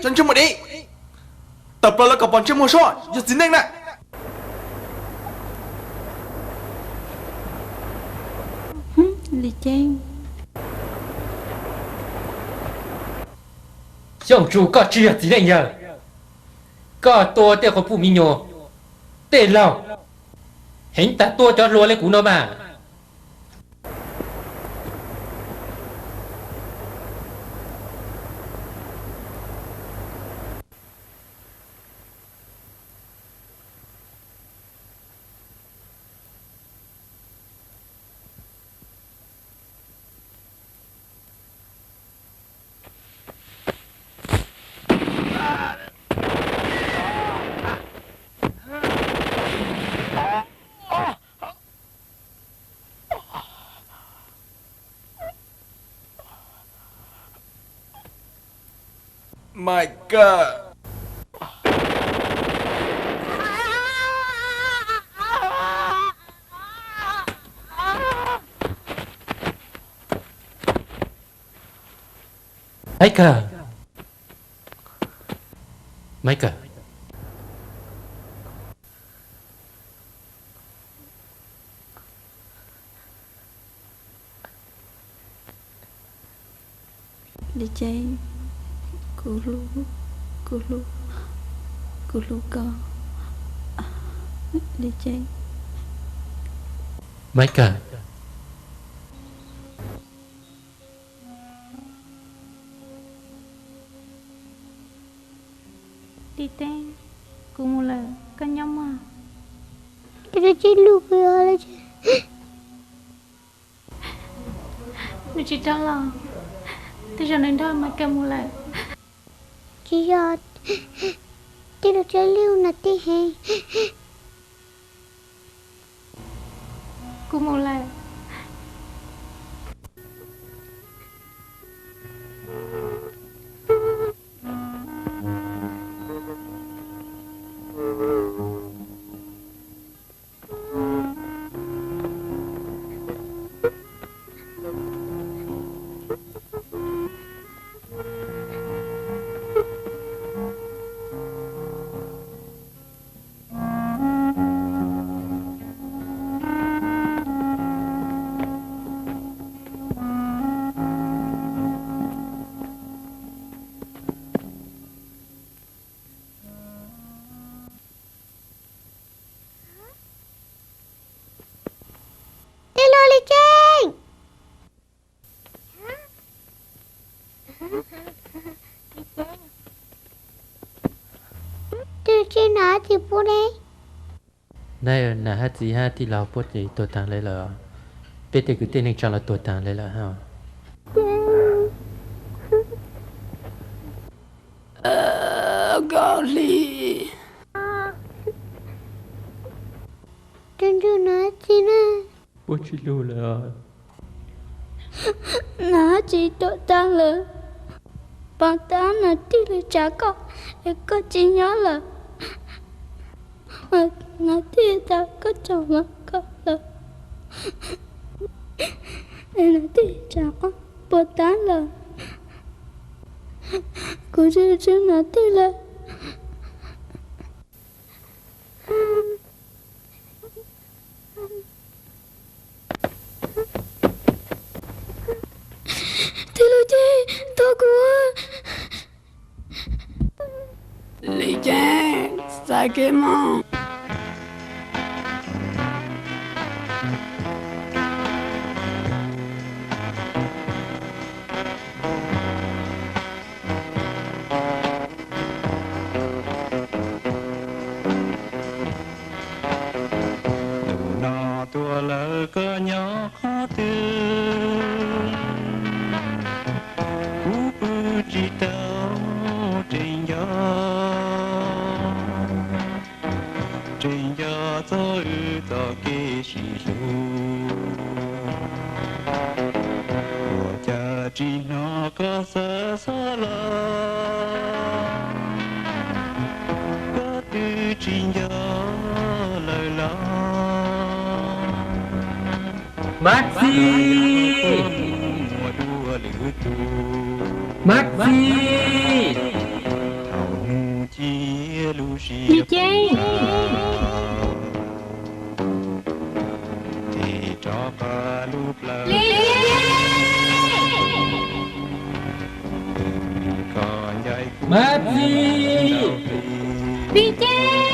chân chung một đi tập là cả bọn chân một số giờ dính anh này lì chanh dòng chủ có chia gì này nhờ có tua tiêu của phụ minh nhô tên lâu hình ta tua cho lúa lấy cú nó mà My God. Michael. Lì chanh Culu con đi chơi Michael đi tên cùng là con nhóm mà cái chị lúc rồi nó chỉ cho là tôi cho nên thôi mà cầm một lại chị giờ chị được chơi lưu là tí hè cùng một lại Chị nói thì bố đấy này là hát gì ha thì lão bớt gì tuổi tàng lấy là bây giờ cứ tên anh chọn là tuổi tàng lấy là ha Golly Chân chú nói chị nè bố chị lưu là nó chỉ tội tàng là bằng ta là tí là chả có để có chị nhớ là nó thì ta có chồng mà có lời nó thì chả có bố tá lời cô chứ nó thì là thì là chi tao của Lý Trang sai kia mà tua lỡ cơ nhỏ khó thương cú bư chỉ tao trên gió tôi tao kê xì xù của cha chỉ nó có sợ sợ lo có từ trên gió lời lo Maxi! Maxi! Lý Trang! Maxi! Lý Trang!